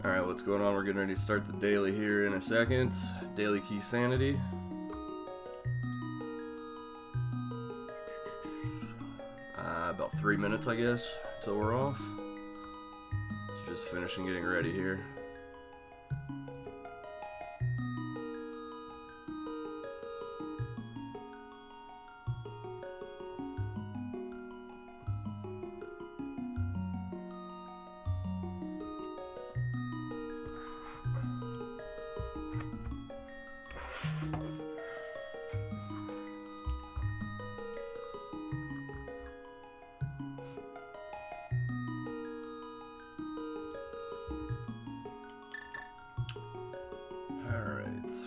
Alright, what's going on? We're getting ready to start the daily here in a second. Daily Key-Sanity. About 3 minutes, I guess, till we're off. So just finishing getting ready here.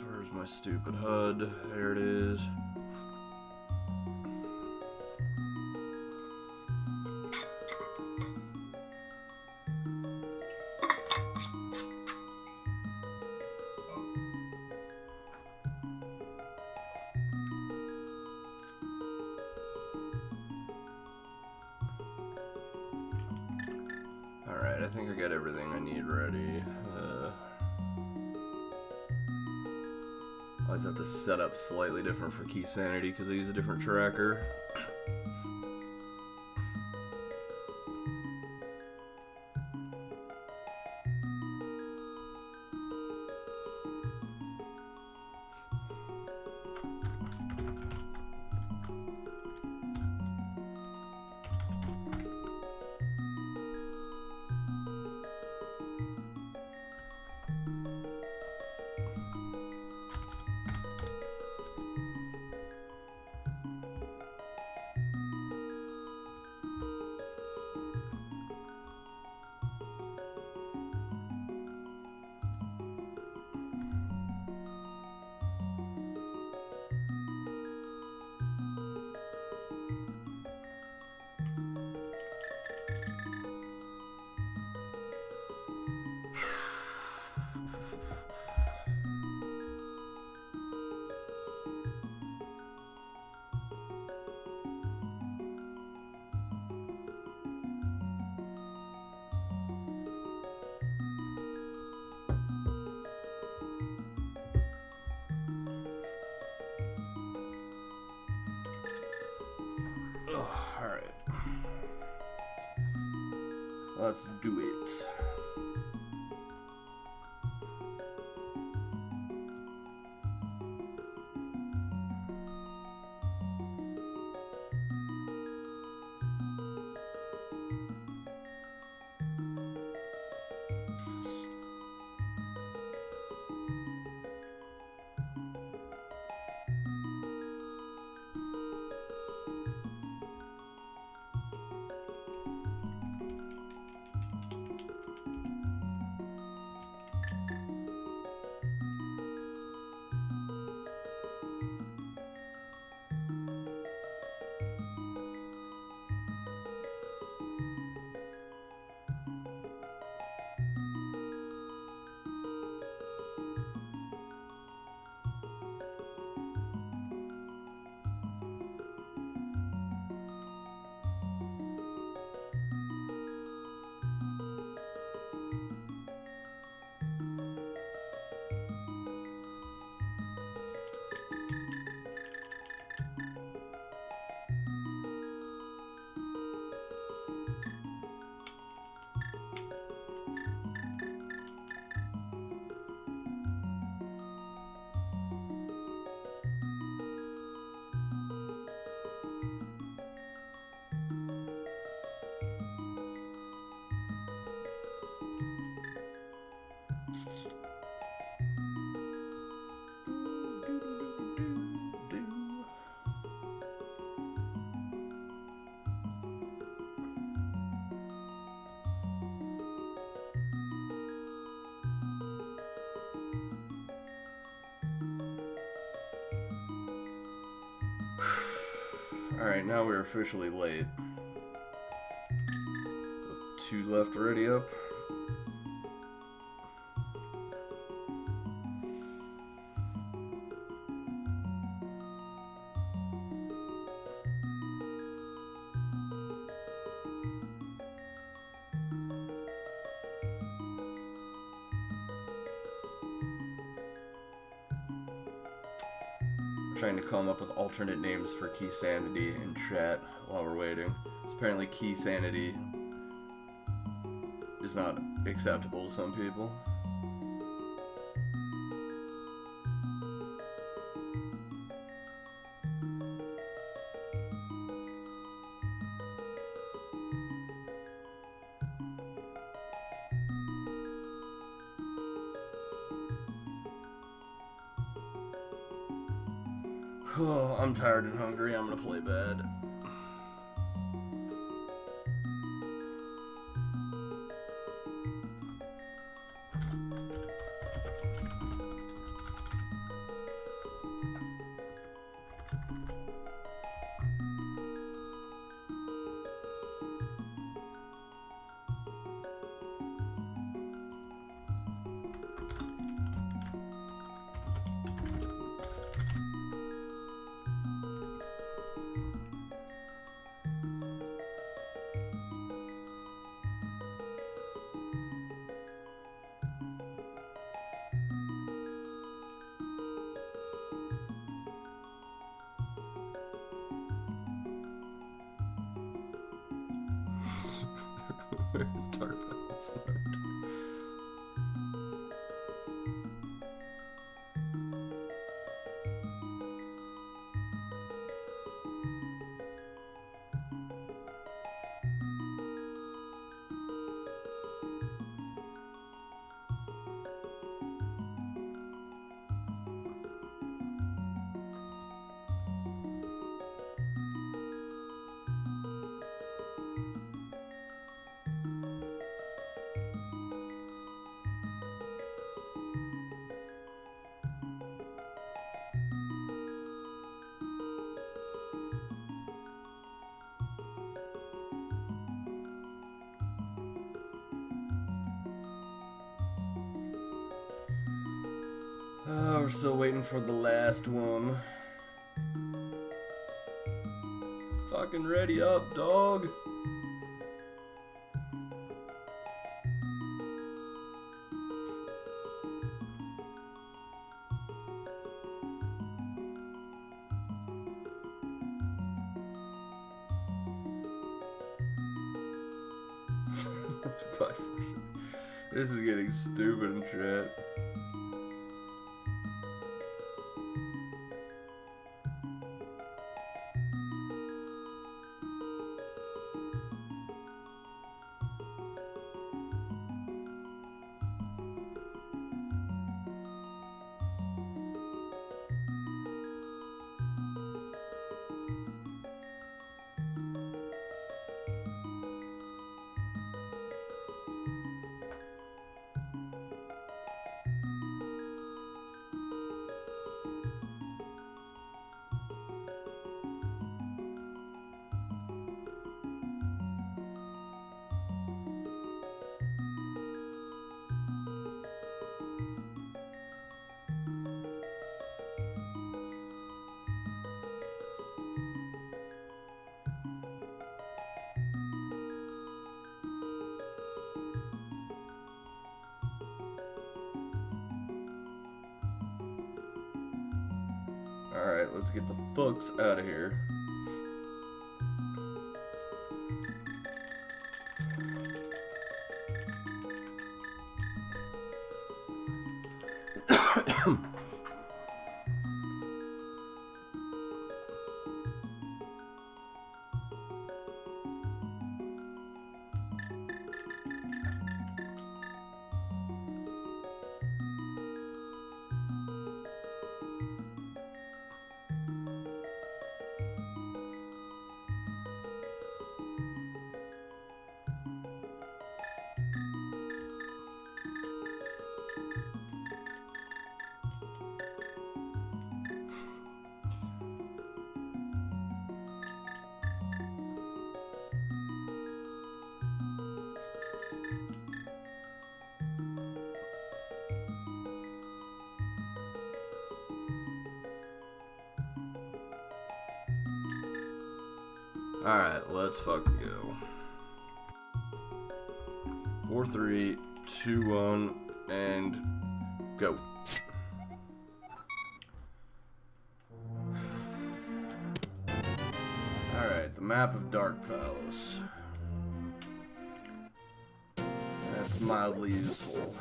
Where's my stupid HUD? There it is. Alright, I think I got everything I need ready. I always have to set up slightly different for Key-Sanity because I use a different tracker. Alright. Let's do it. Alright, now we're officially late. With 2 left already up. trying to come up with alternate names for Key-Sanity in chat while we're waiting. So apparently Key-Sanity is not acceptable to some people. Oh, I'm tired and hungry. I'm gonna play bed. Where's Dark Balance mode? We're still waiting for the last one. Fucking ready up, dog. This is getting stupid and shit. Alright, let's get the fucks out of here. Alright, let's fucking go. 4, 3, 2, 1, and go. map of Dark Palace. That's mildly useful.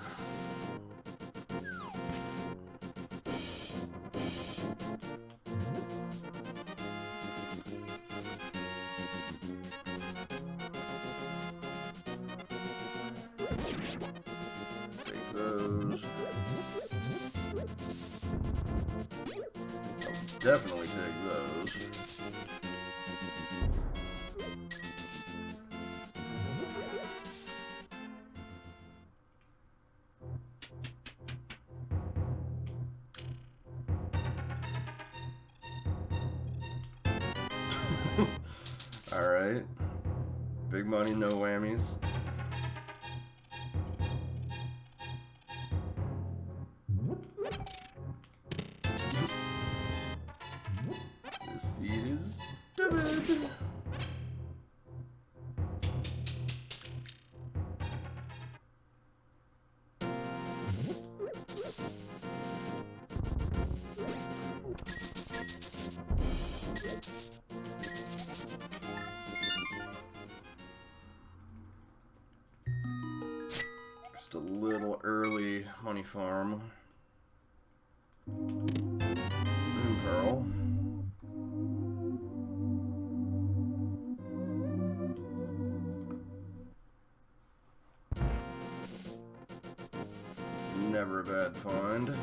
Take those. I'll definitely take those. Alright. Big money, no whammies. This seed is dead. Just a little early money farm. Moon Pearl. Never a bad find.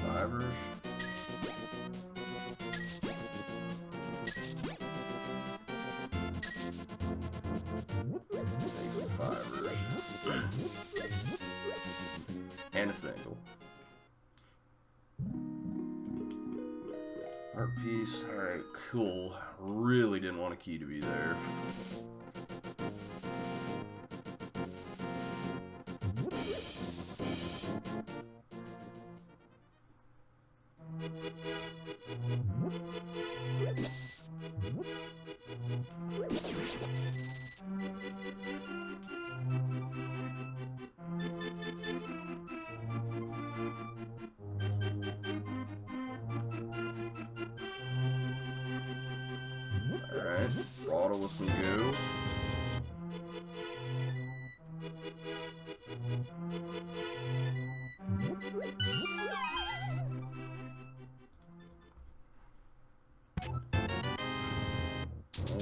Fivers. Take some fivers. And a single. Art piece. Alright, cool. Really didn't want a key to be there. Alright, bottle with some goo.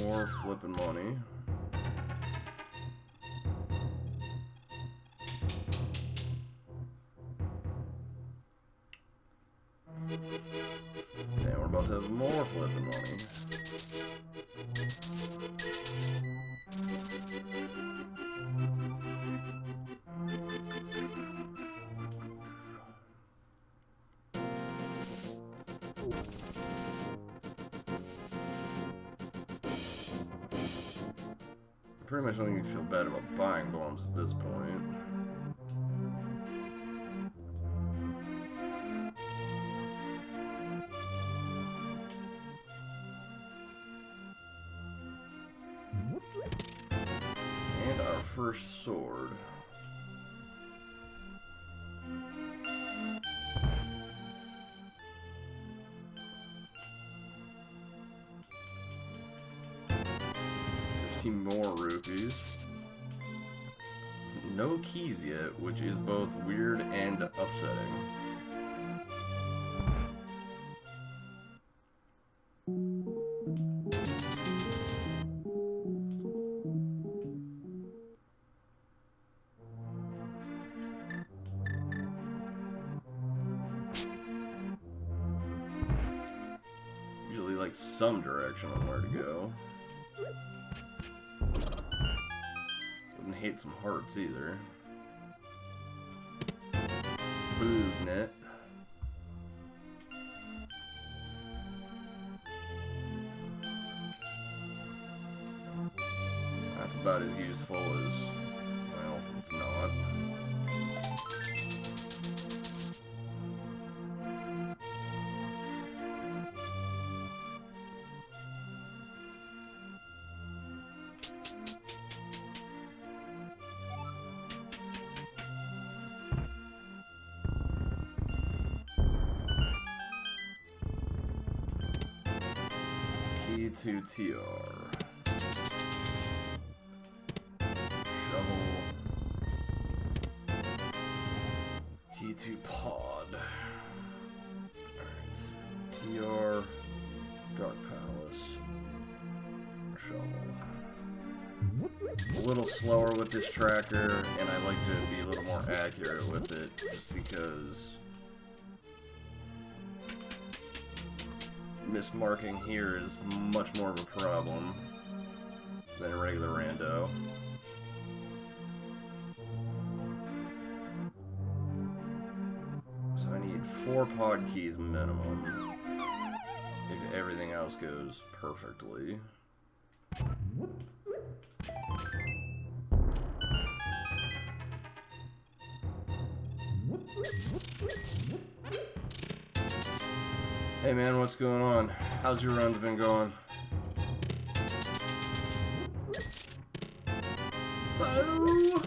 More flipping money. Damn, we're about to have more flipping money. Pretty much don't even feel bad about buying bombs at this point. And our first sword. More rupees. No keys yet, which is both weird and upsetting. Usually like some direction on where to go. Wouldn't hate some hearts either. Boognet. full as, well, it's not. Key to TR. Shovel. Key to pod. Alright. TR. Dark Palace. Shovel. A little slower with this tracker, and I like to be a little more accurate with it, just because mismarking here is much more of a problem than a regular rando. So I need 4 pod keys minimum if everything else goes perfectly. Hey man, what's going on? How's your runs been going? Hello?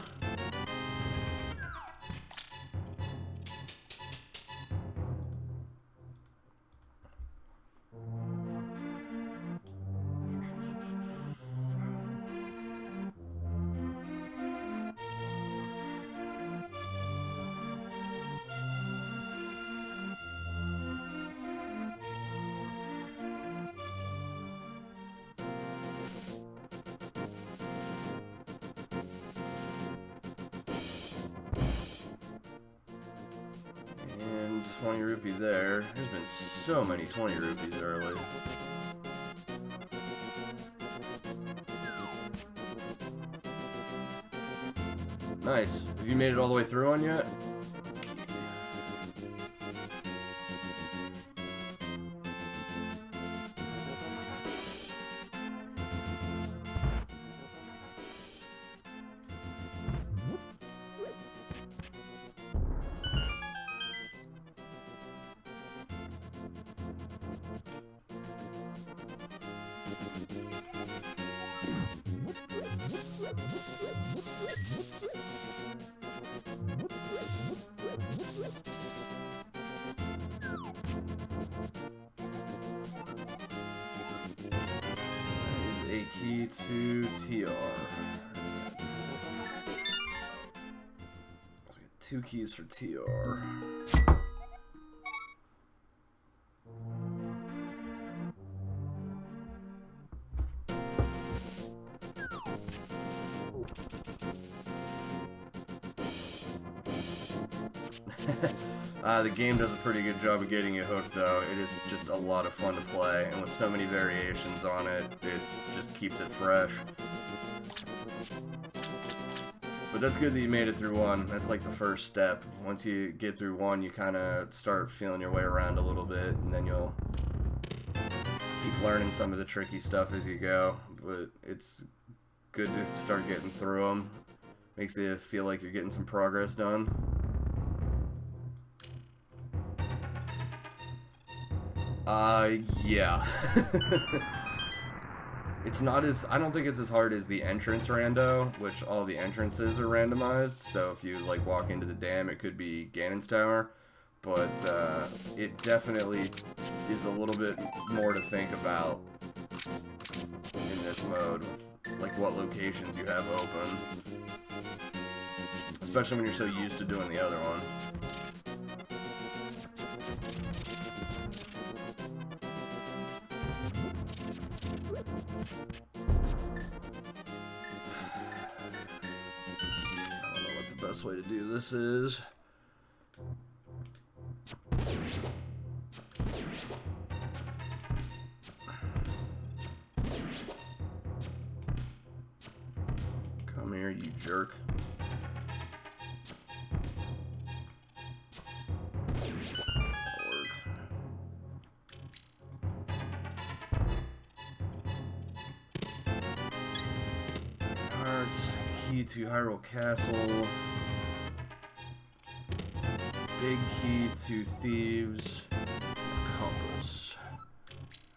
And 20 rupee there. There's been so many 20 rupees early. Nice. Have you made it all the way through on yet? A key to TR. So we got 2 keys for TR. The game does a pretty good job of getting you hooked, though. It is just a lot of fun to play, and with so many variations on it, it just keeps it fresh. But that's good that you made it through 1. That's like the first step. Once you get through 1, you kind of start feeling your way around a little bit, and then you'll keep learning some of the tricky stuff as you go. But it's good to start getting through them. Makes you feel like you're getting some progress done. Yeah. It's not as, I don't think it's as hard as the entrance rando, which all the entrances are randomized, so if you, like, walk into the dam, it could be Ganon's Tower, but, it definitely is a little bit more to think about in this mode, with, like, what locations you have open. Especially when you're so used to doing the other one. Best way to do this is come here, you jerk. to Hyrule Castle. Big key to Thieves. Compass.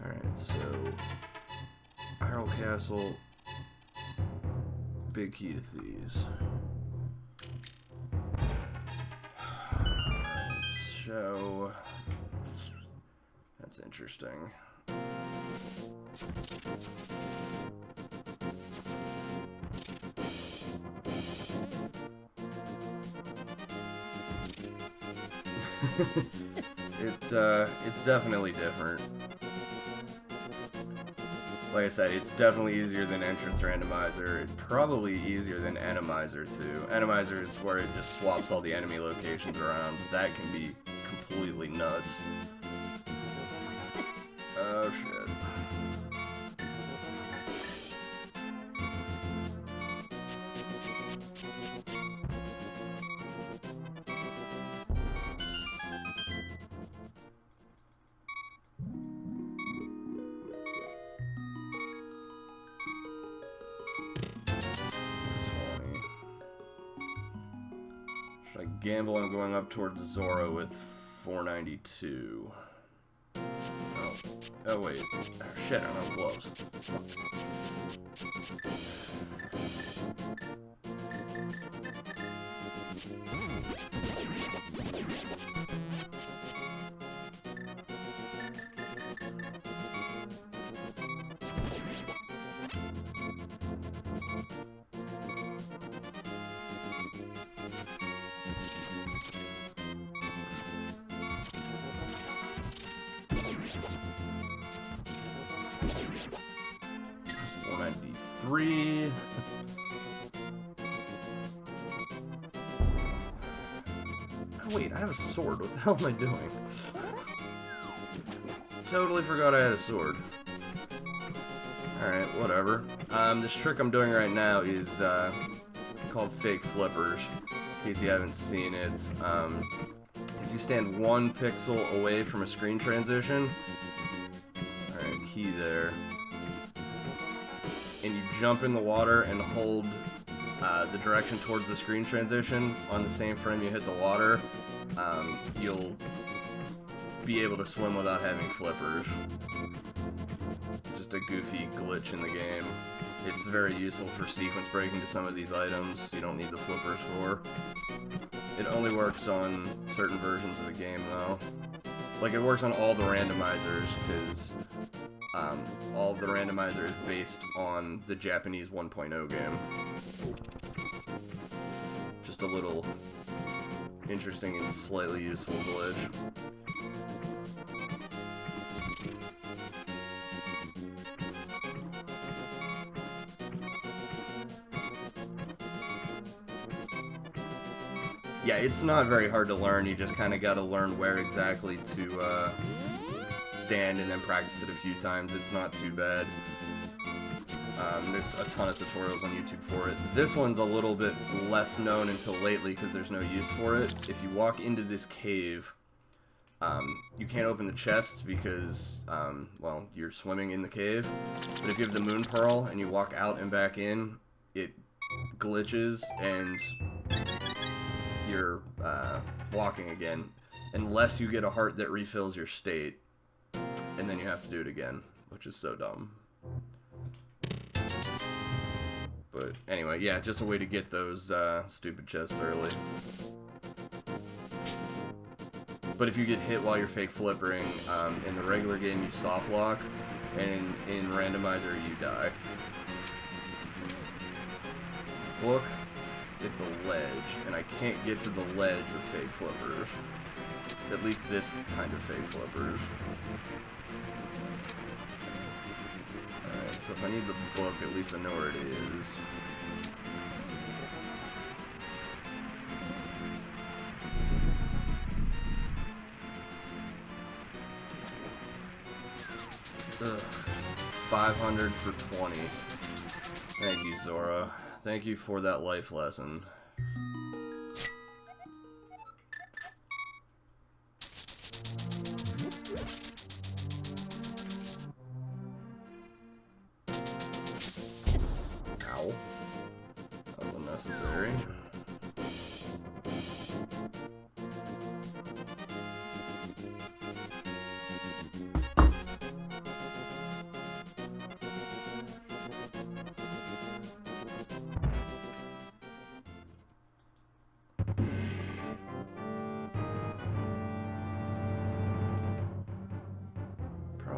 Alright, so Hyrule Castle. Big key to Thieves. So that's interesting. It's definitely different. Like I said, it's definitely easier than Entrance Randomizer. It's probably easier than Enemizer too. Enemizer is where it just swaps all the enemy locations around. That can be completely nuts. Oh shit. Should I gamble on going up towards Zora with 492? Oh wait. Oh, shit, I don't have gloves. Three. Oh, wait, I have a sword. What the hell am I doing? Totally forgot I had a sword. Alright, whatever. This trick I'm doing right now is called fake flippers. In case you haven't seen it. If you stand 1 pixel away from a screen transition, alright, key there, and you jump in the water and hold the direction towards the screen transition on the same frame you hit the water, you'll be able to swim without having flippers. Just a goofy glitch in the game. It's very useful for sequence breaking to some of these items you don't need the flippers for. It only works on certain versions of the game though. Like, it works on all the randomizers, because all of the randomizer is based on the Japanese 1.0 game. Just a little interesting and slightly useful glitch. Yeah, it's not very hard to learn. You just kind of got to learn where exactly to stand and then practice it a few times. It's not too bad. There's a ton of tutorials on YouTube for it. This one's a little bit less known until lately because there's no use for it. If you walk into this cave, you can't open the chests because, well, you're swimming in the cave. But if you have the Moon Pearl and you walk out and back in, it glitches and you're walking again. Unless you get a heart that refills your state. And then you have to do it again, which is so dumb. But anyway, yeah, just a way to get those stupid chests early. But if you get hit while you're fake flippering, in the regular game you soft lock, and in randomizer you die. Look at the ledge, and I can't get to the ledge with fake flippers. At least this kind of fake flippers. Alright, so if I need the book, at least I know where it is. Ugh. 500 for 20. Thank you, Zora. Thank you for that life lesson.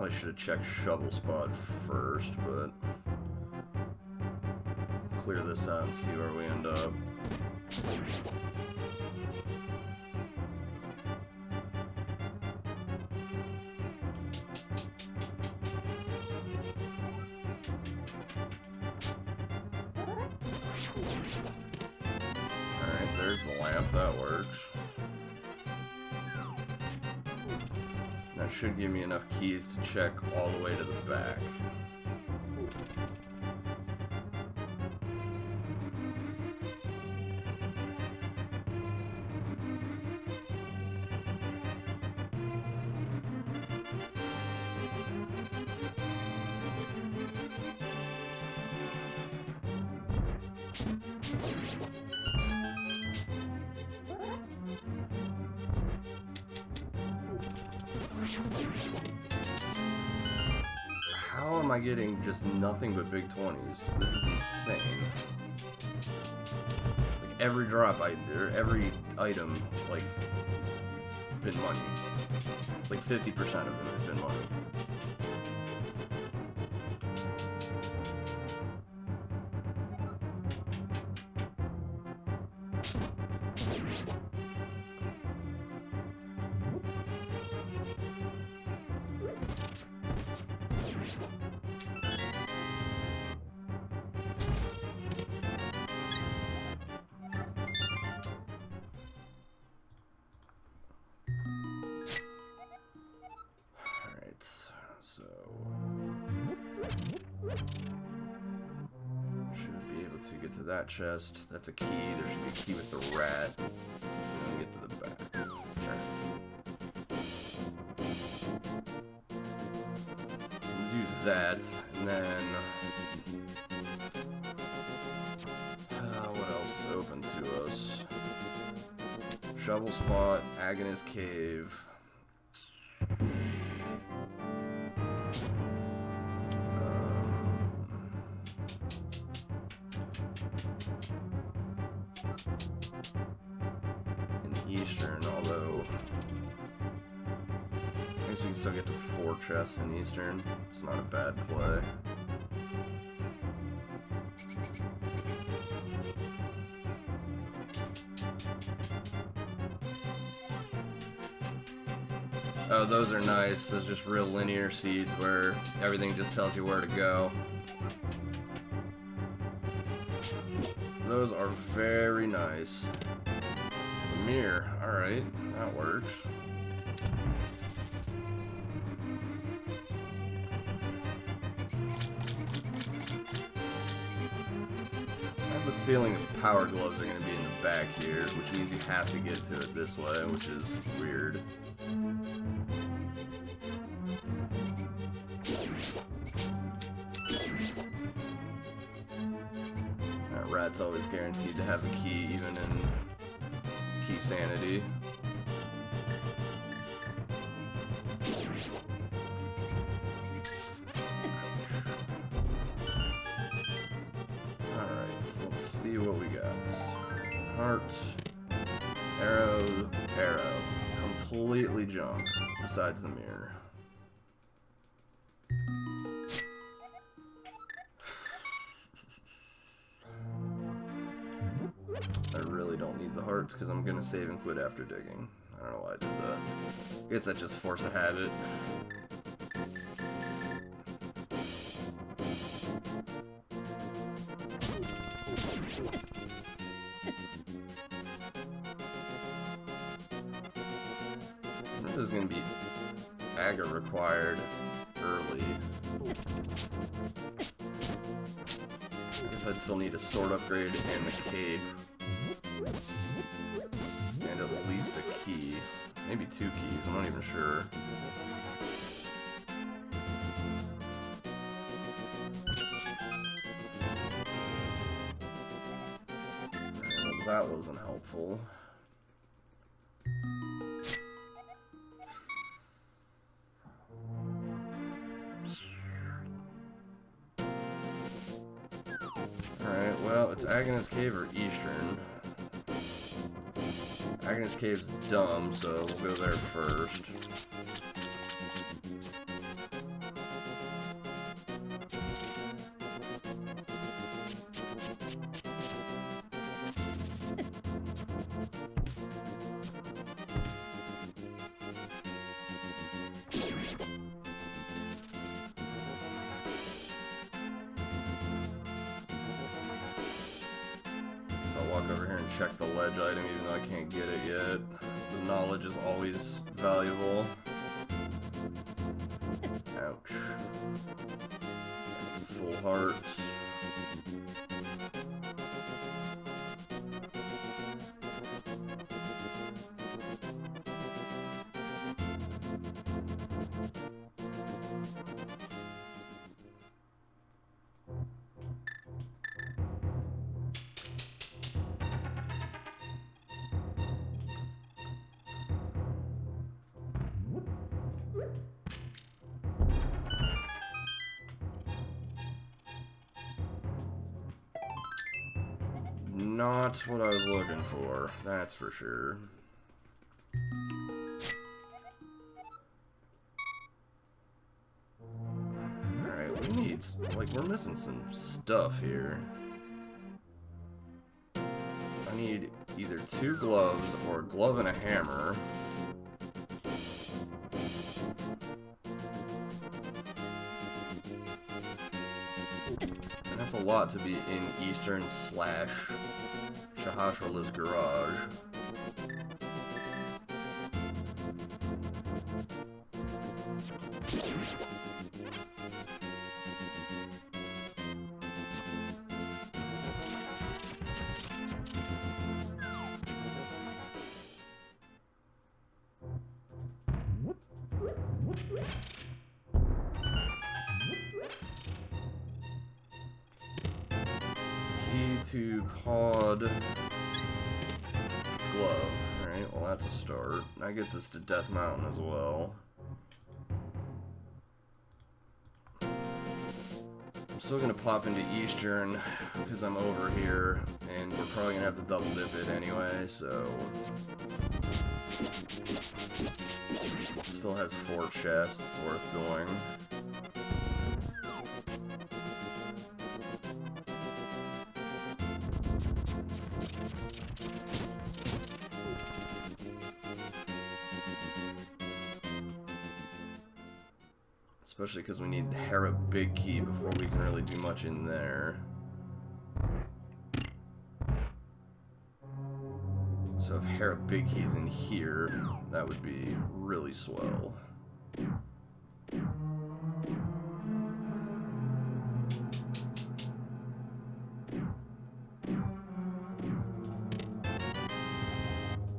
Probably should have checked shovel spot first, but clear this out and see where we end up. Alright, there's the lamp, that works. That should give me enough keys to check all the way to the back. How am I getting just nothing but big 20s? This is insane. Like every drop or every item, like, been money. Like 50% of them have been money. So should be able to get to that chest. That's a key. There should be a key with the rat. And then get to the back. We'll do that, and then what else is open to us? Shovel spot, Agonist Cave. Eastern, although I guess we can still get to 4 chests in Eastern. It's not a bad play. Oh, those are nice. Those just real linear seeds where everything just tells you where to go. Those are very nice. Mirror, alright, that works. I have a feeling that power gloves are going to be in the back here, which means you have to get to it this way, which is weird. That rat's always guaranteed to have a key, even in Key-Sanity. Alright, so let's see what we got. Heart, arrow, arrow. Completely junk, besides the mirror. I really don't need the hearts because I'm gonna save and quit after digging. I don't know why I did that. I guess that's just force of habit. This is gonna be Aga required early. I guess I'd still need a sword upgrade and the cape. And at least a key. Maybe 2 keys, I'm not even sure. Well, that wasn't helpful. Alright, well, it's Agonist Cave or Eastern. Agonist Cave's dumb, so we'll go there first. and check the ledge item even though I can't get it yet. The knowledge is always valuable. Ouch. Full heart. Not what I was looking for, that's for sure. Alright, we need, like, we're missing some stuff here. I need either 2 gloves or a glove and a hammer. And that's a lot to be in Eastern / Shahashrala's garage. To pod glove. Alright, well that's a start. That gets us to Death Mountain as well. I'm still gonna pop into Eastern because I'm over here and we're probably gonna have to double dip it anyway, so still has 4 chests worth doing. Especially because we need the Hera Big Key before we can really do much in there. So if Hera Big Key's in here, that would be really swell.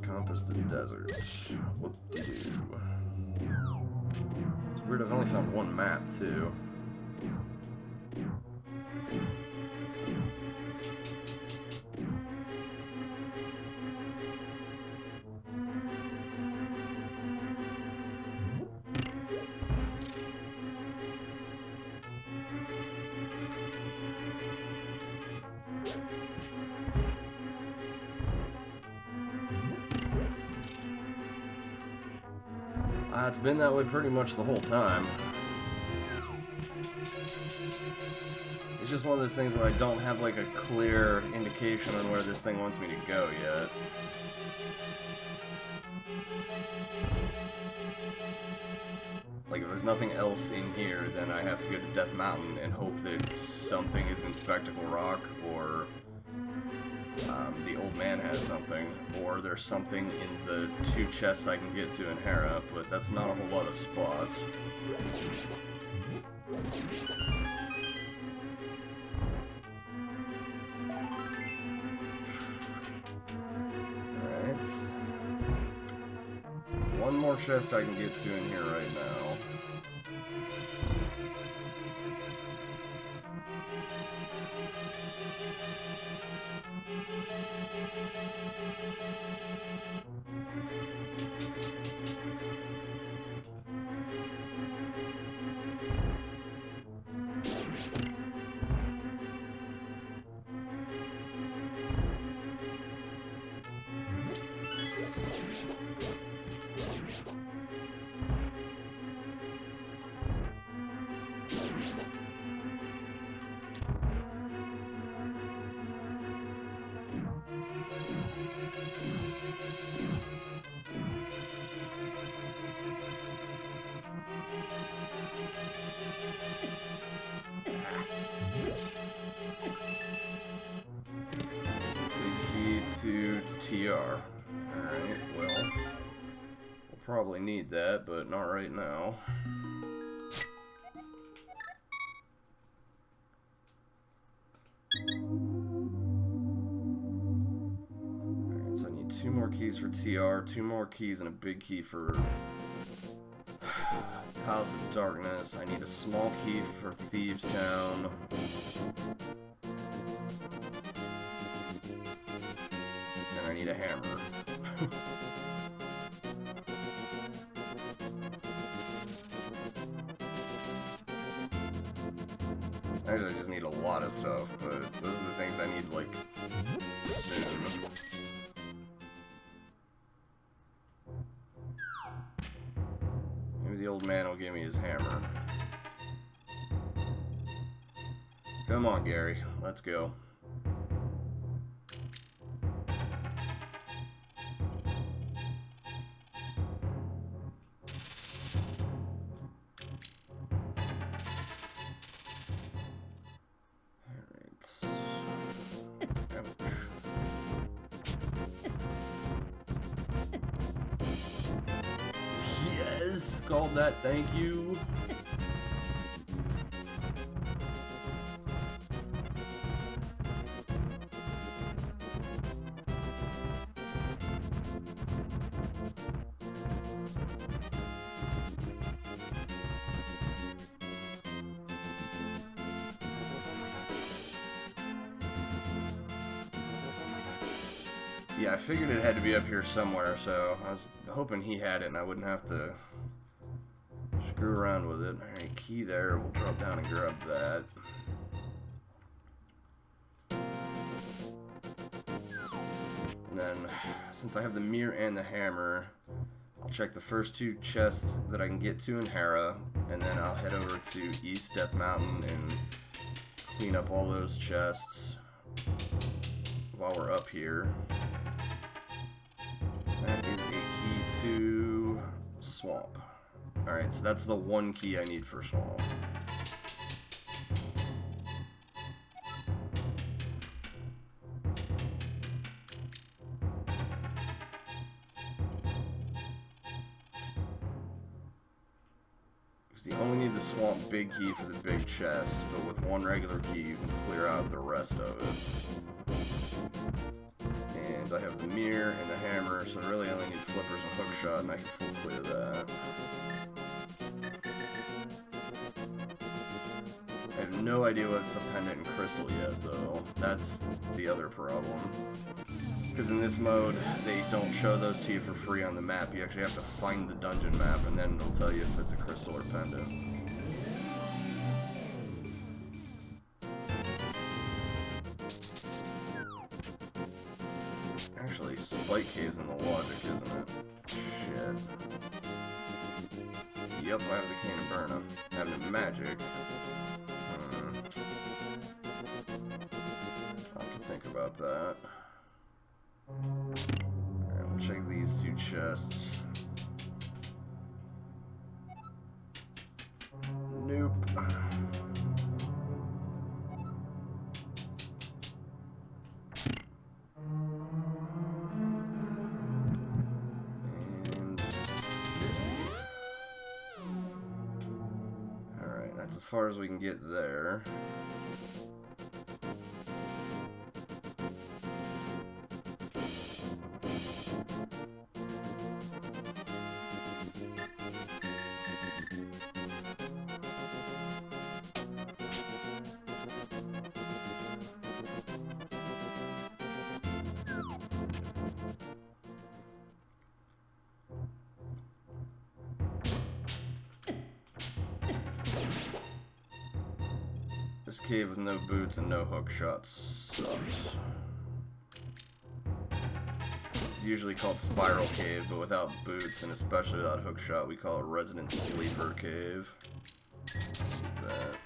Compass the desert. Whoop-de-doo. Weird, I've only found 1 map, too. It's been that way pretty much the whole time. It's just one of those things where I don't have like a clear indication on where this thing wants me to go yet. Like if there's nothing else in here, then I have to go to Death Mountain and hope that something is in Spectacle Rock, or the old man has something, or there's something in the 2 chests I can get to in Hera, but that's not a whole lot of spots. Alright. 1 more chest I can get to in here right now. equipped TR. Alright, well, we'll probably need that, but not right now. Alright, so I need 2 more keys for TR, 2 more keys and a big key for House of Darkness. I need a small key for Thieves Town. And I need a hammer. Actually, I just need a lot of stuff, but those are the things I need, like, soon. Maybe the old man will give me his hammer. Come on, Gary. Let's go. Called that, thank you. Yeah, I figured it had to be up here somewhere, so I was hoping he had it and I wouldn't have to screw around with it. Alright, key there. We'll drop down and grab that. And then, since I have the mirror and the hammer, I'll check the first 2 chests that I can get to in Hera, and then I'll head over to East Death Mountain and clean up all those chests while we're up here. That is a key to Swamp. Alright, so that's the 1 key I need for Swamp. Because you only need the Swamp big key for the big chest, but with 1 regular key you can clear out the rest of it. And I have the mirror and the hammer, so really I only need flippers and hookshot, and I can full clear that. I have no idea what's a pendant and crystal yet, though. That's the other problem. Because in this mode, they don't show those to you for free on the map. You actually have to find the dungeon map, and then it'll tell you if it's a crystal or pendant. Actually, Spike Cave's in the logic, isn't it? Shit. Yep, I have the Cane of Burna. Having magic. I'll have to think about that. Alright, we'll check these 2 chests. Nope. Alright, that's as far as we can get there. This cave with no boots and no hook shots sucks. This is usually called Spiral Cave, but without boots and especially without hook shot, we call it Resident Sleeper Cave. That.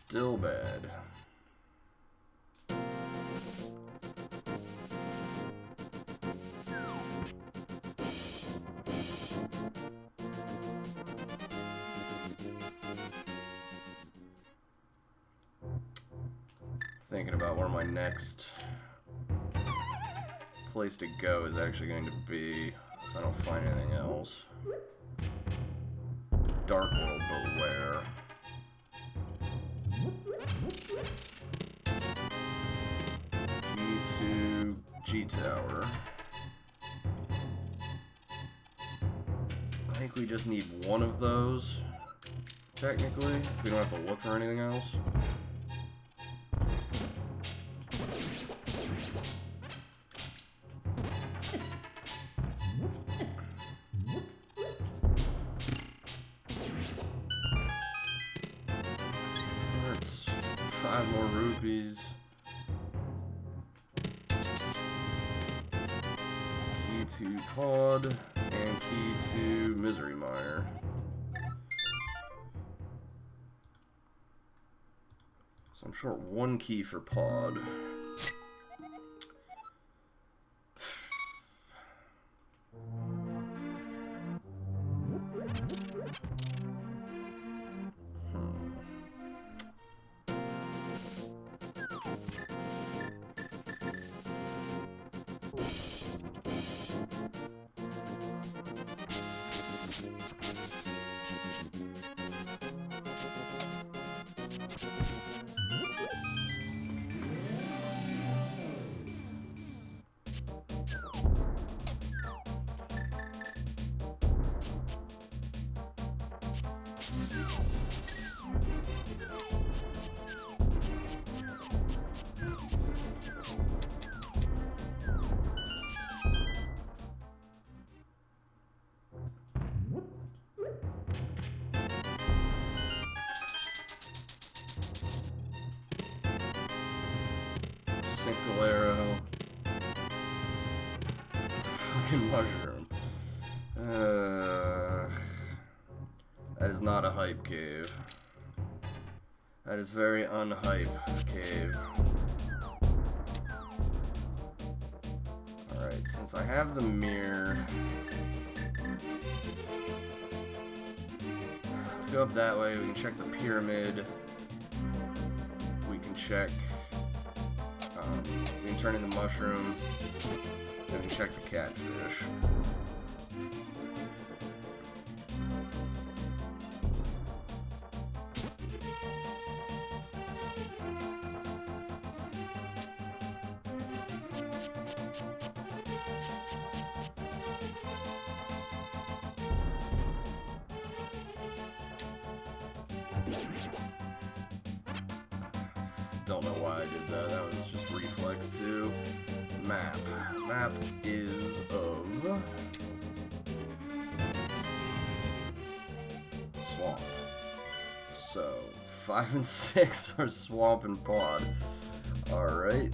Still bad. Thinking about where my next place to go is actually going to be if I don't find anything else. Dark World, but where? Key to G Tower. I think we just need one of those, technically, if we don't have to look for anything else. That's 5 more rupees. Key to Pod, and key to Misery Mire. So I'm short 1 key for Pod. Single arrow. Fucking mushroom. That is not a hype cave. That is very unhype cave. Alright, since I have the mirror, let's go up that way. We can check the pyramid. We can check. We can turn in the mushroom. Then we can check the catfish. Don't know why I did that. That was just reflex too. Map. Map is of swamp. So 5 and 6 are swamp and pod. Alright.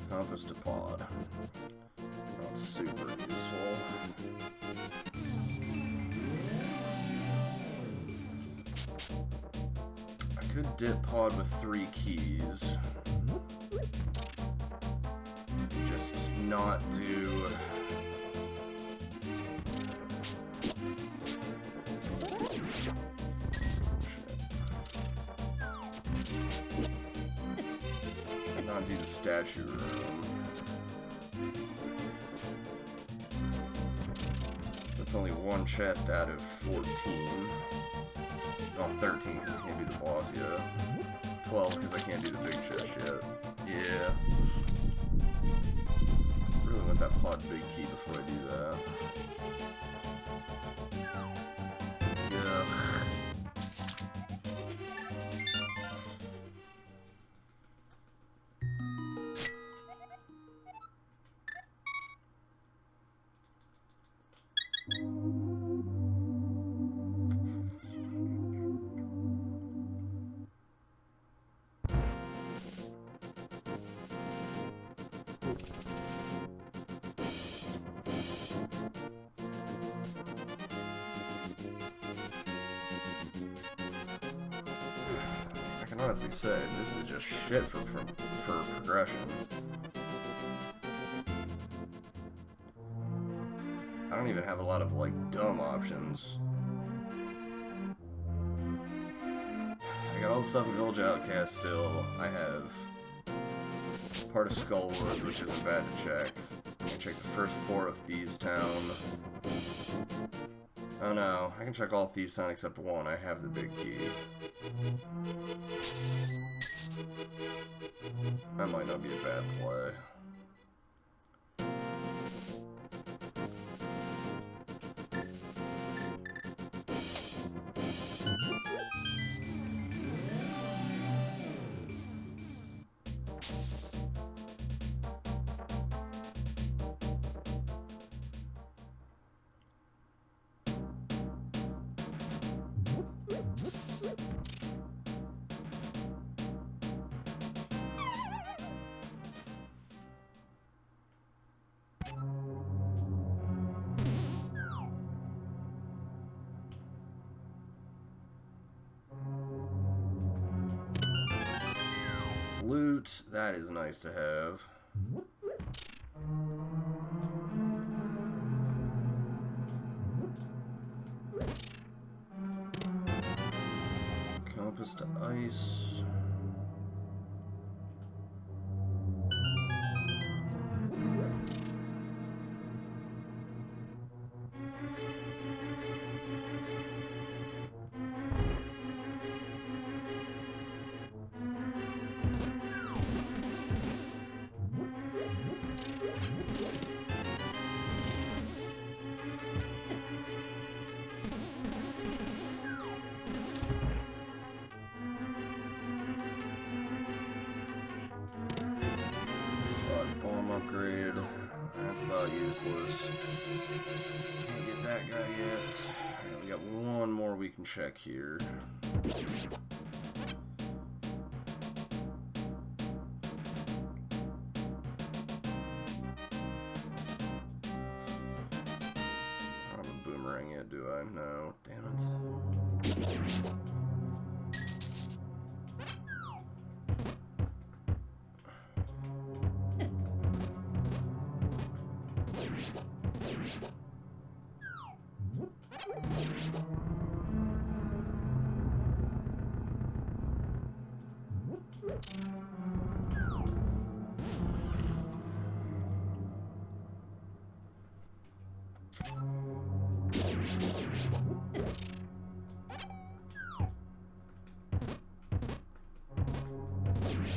Compass to pod. Not super useful. I could dip pod with 3 keys. Just not do. Not do the statue room. That's only 1 chest out of 14. Oh, 13, because we can't do the boss yet. 12 because I can't do the big chest yet. Yeah. Really want that pod big key before I do that. Yeah. I can honestly say this is just shit for progression. I don't even have a lot of like dumb options. I got all the stuff in Village Outcast still. I have part of Skullwoods, which isn't bad to check. I can check the first 4 of Thieves Town. Oh no, I can check all Thieves Town except 1. I have the big key. That might not be a bad play. Loot, that is nice to have. Compass to ice. Upgrade. That's about useless. Can't get that guy yet. Alright, we got one more we can check here. I don't have a boomerang yet, do I? No. Damn it.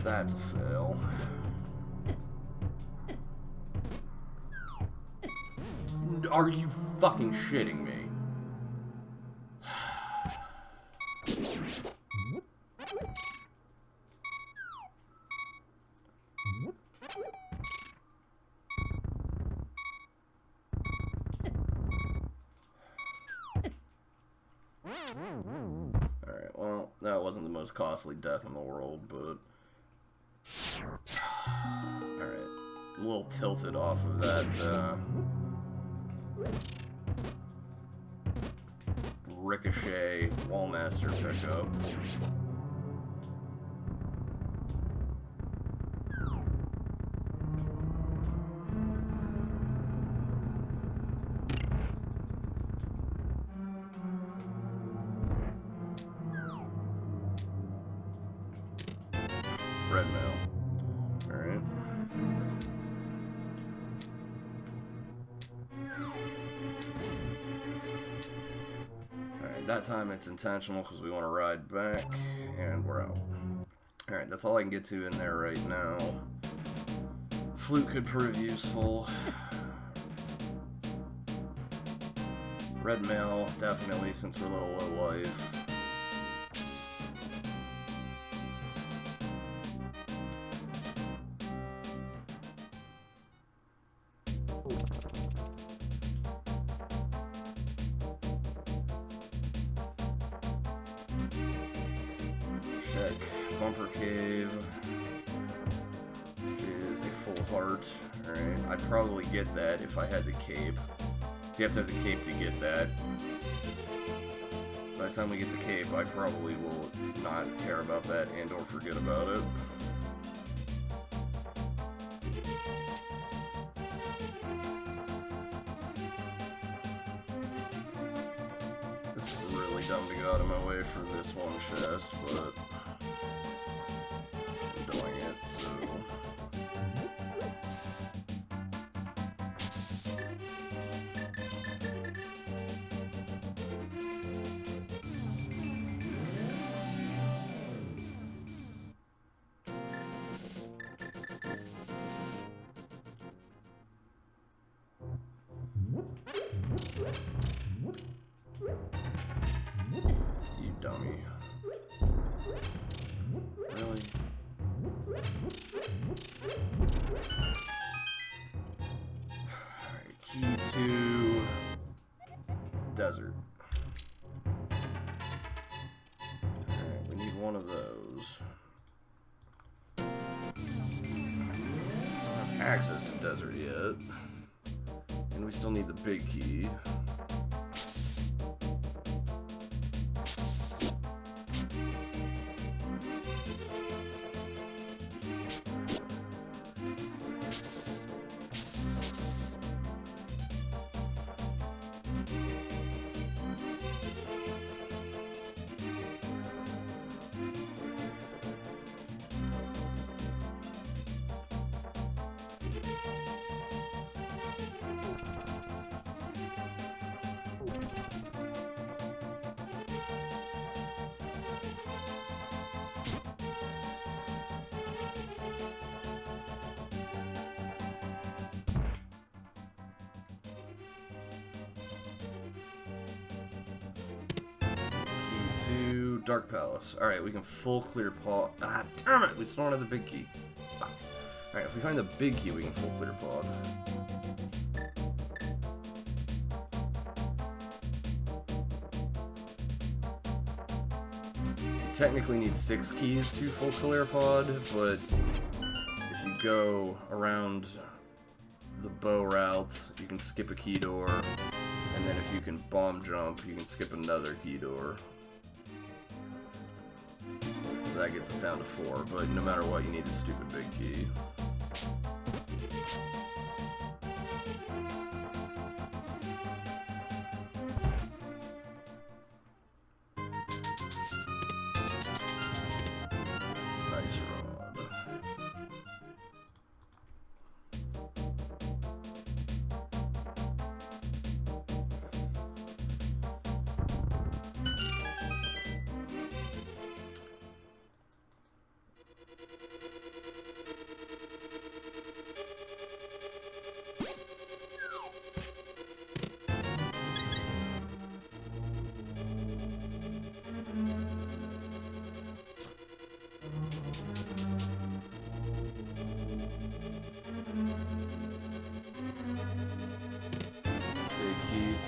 That's a fail. Are you fucking shitting me? Alright, well, that wasn't the most costly death in the world, but... Alright, a little tilted off of that, Ricochet Wallmaster pickup. Red mail. Alright. Alright, that time it's intentional because we want to ride back, and we're out. Alright, that's all I can get to in there right now. Flute could prove useful. Red mail, definitely, since we're a little low life. Check. Bumper Cave. Which is a full heart. Alright, I'd probably get that if I had the cape. You have to have the cape to get that. By the time we get the cape, I probably will not care about that and or forget about it. This is really dumb to get out of my way for this one chest, but I'm doing it, so... You dummy. Really? Alright, key to desert. Alright, we need one of those. I don't have access to desert yet. And we still need the big key. To Dark Palace. Alright, we can full clear pod. Ah, damn it! We still don't have the big key. Fuck. Alright, if we find the big key, we can full clear pod. You technically need 6 keys to full clear pod, but if you go around the bow route, you can skip a key door, and then if you can bomb jump, you can skip another key door. So that gets us down to 4, but no matter what, you need a stupid big key. Nice rod.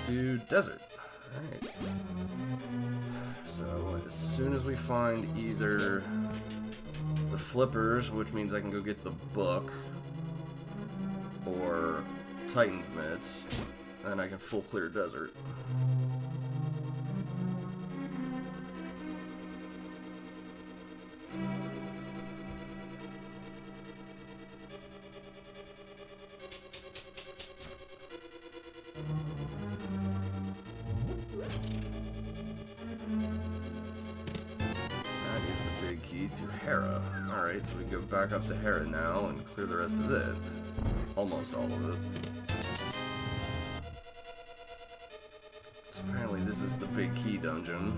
To desert. Alright. So as soon as we find either the flippers, which means I can go get the book, or Titan's mitts, then I can full clear desert. To Hera. Alright, so we can go back up to Hera now and clear the rest of it. Almost all of it. So apparently this is the big key dungeon.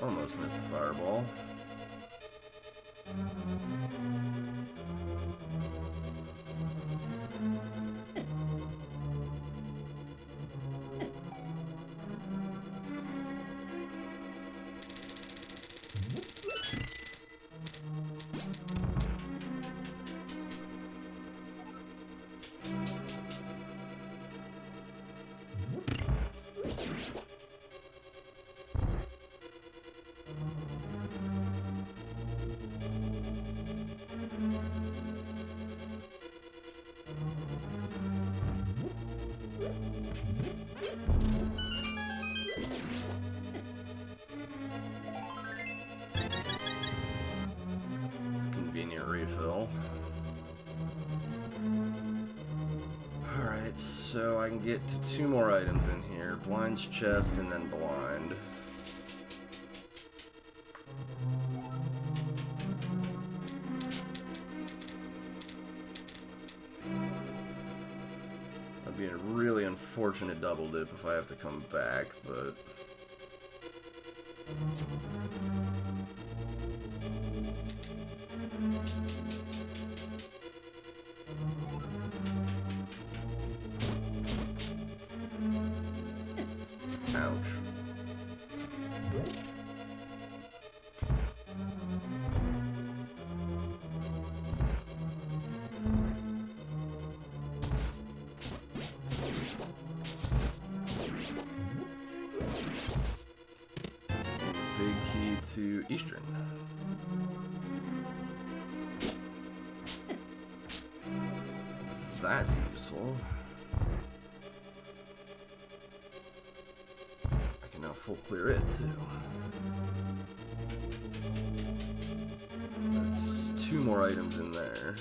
Almost missed the fireball. Convenient refill. Alright, so I can get to 2 more items in here. Blind's chest and then blind. That'd be a really unfortunate double dip if I have to come back, but... Ouch. Big key to Eastern. That's useful. I can now full clear it too. That's 2 more items in there.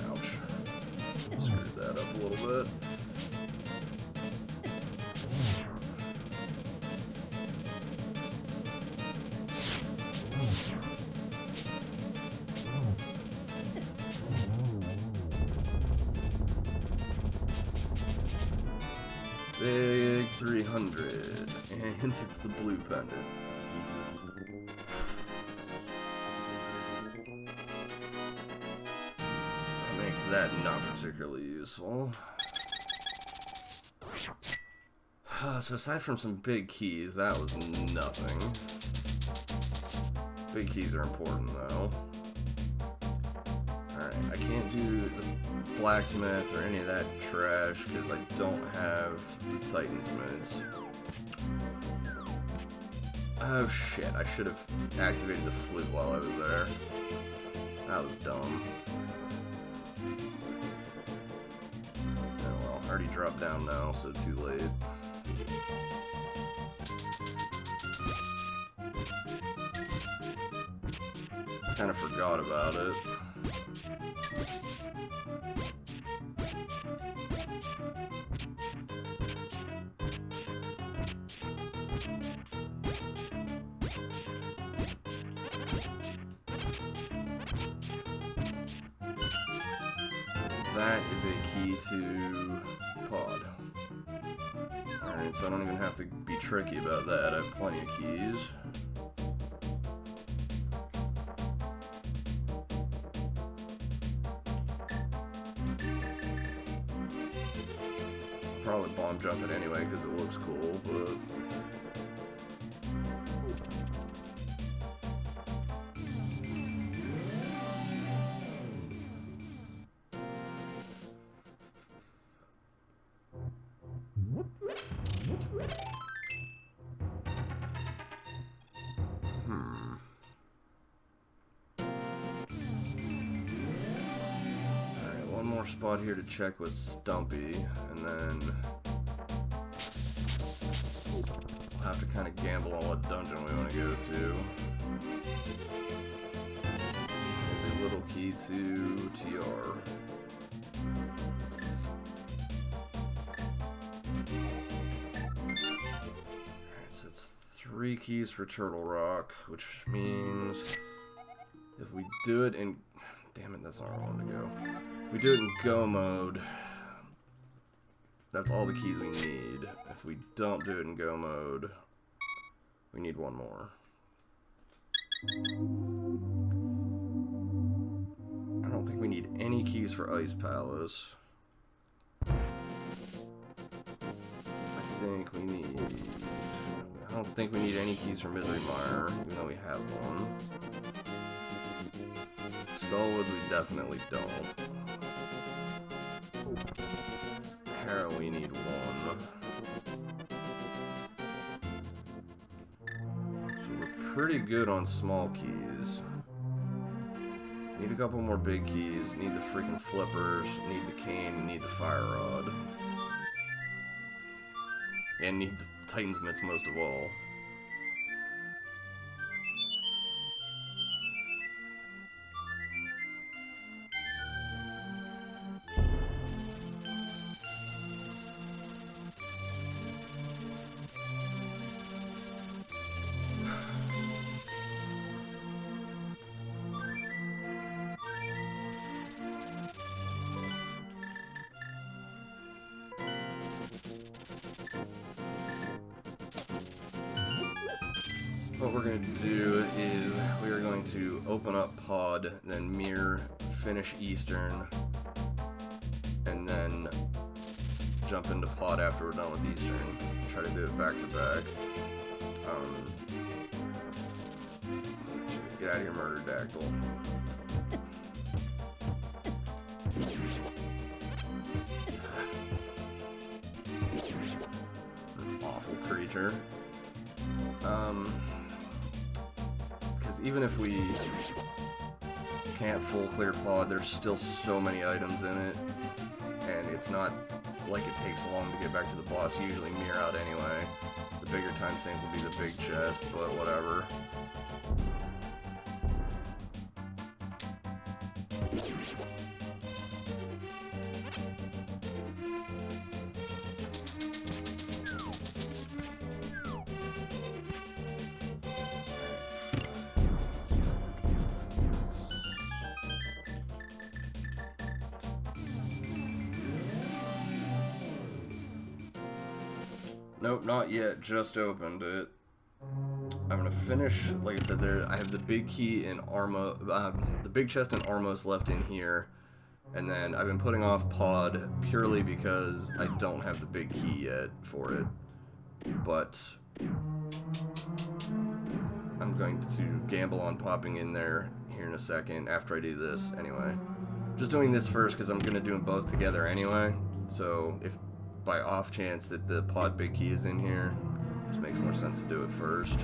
Ouch. Screwed that up a little bit. Big 300, and it's the blue pendant. That makes that not particularly useful. So aside from some big keys, that was nothing. Big keys are important though. Alright, I can't do the blacksmith or any of that trash because I don't have the Titan's modes. Oh shit, I should have activated the flute while I was there. That was dumb. Oh well, I already dropped down now, so too late. Kind of forgot about it. That is a key to pod. Alright, so I don't even have to be tricky about that. I have plenty of keys. Probably bomb jump it anyway because it looks cool, but... Alright, one more spot here to check with Stumpy, and then we'll have to kind of gamble on what dungeon we want to go to. There's a little key to TR. 3 keys for Turtle Rock, which means if we do it in... Damn it, that's not where I want to go. If we do it in go mode, that's all the keys we need. If we don't do it in go mode, we need one more. I don't think we need any keys for Ice Palace. I don't think we need any keys for Misery Mire, even though we have one. Skullwood we definitely don't. Harrow we need one. So we're pretty good on small keys. Need a couple more big keys, need the freaking flippers, need the cane, need the fire rod. And need the Titan's Mitts most of all. What we're going to do is we are going to open up Pod, then Mirror, finish Eastern, and then jump into Pod after we're done with Eastern. Try to do it back to back. Get out of here, Murderdactyl. Awful creature. Because even if we can't full clear Pod, there's still so many items in it, and it's not like it takes long to get back to the boss. You usually mirror out anyway. The bigger time sink will be the big chest, but whatever. Nope, not yet. Just opened it. I'm gonna finish. Like I said, I have the big key in the big chest and Armos left in here, and then I've been putting off Pod purely because I don't have the big key yet for it. But I'm going to gamble on popping in there here in a second after I do this. Anyway, just doing this first because I'm gonna do them both together anyway. So if by off chance that the Pod big key is in here, it just makes more sense to do it first.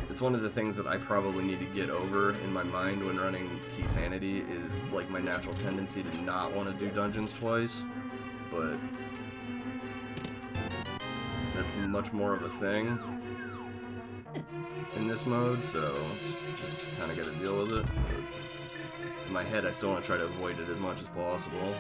It's one of the things that I probably need to get over in my mind when running Key-Sanity is like my natural tendency to not want to do dungeons twice, but that's much more of a thing in this mode, so just kind of got to deal with it. But in my head, I still want to try to avoid it as much as possible.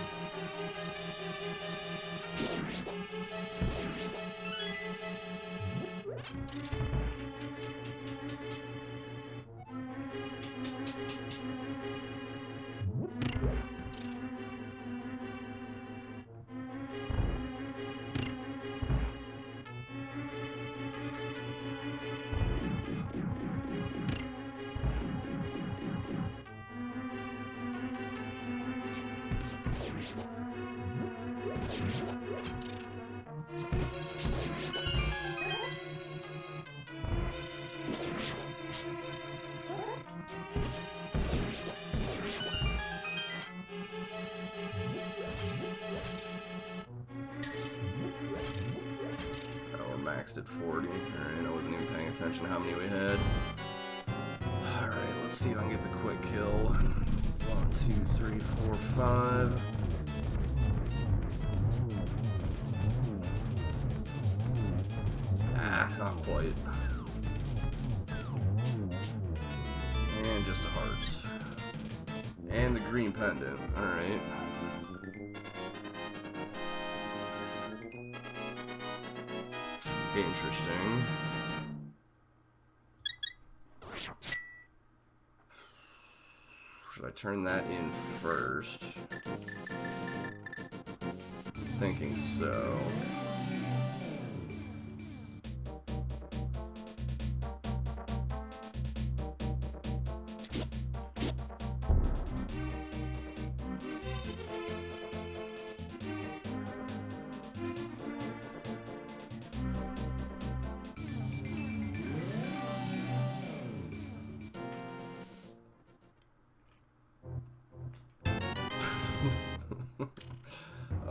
Maxed at 40. Alright, I wasn't even paying attention to how many we had. Alright, let's see if I can get the quick kill. 1, 2, 3, 4, 5. Ah, not quite. green pendant. Alright. Interesting. Should I turn that in first? I'm thinking so.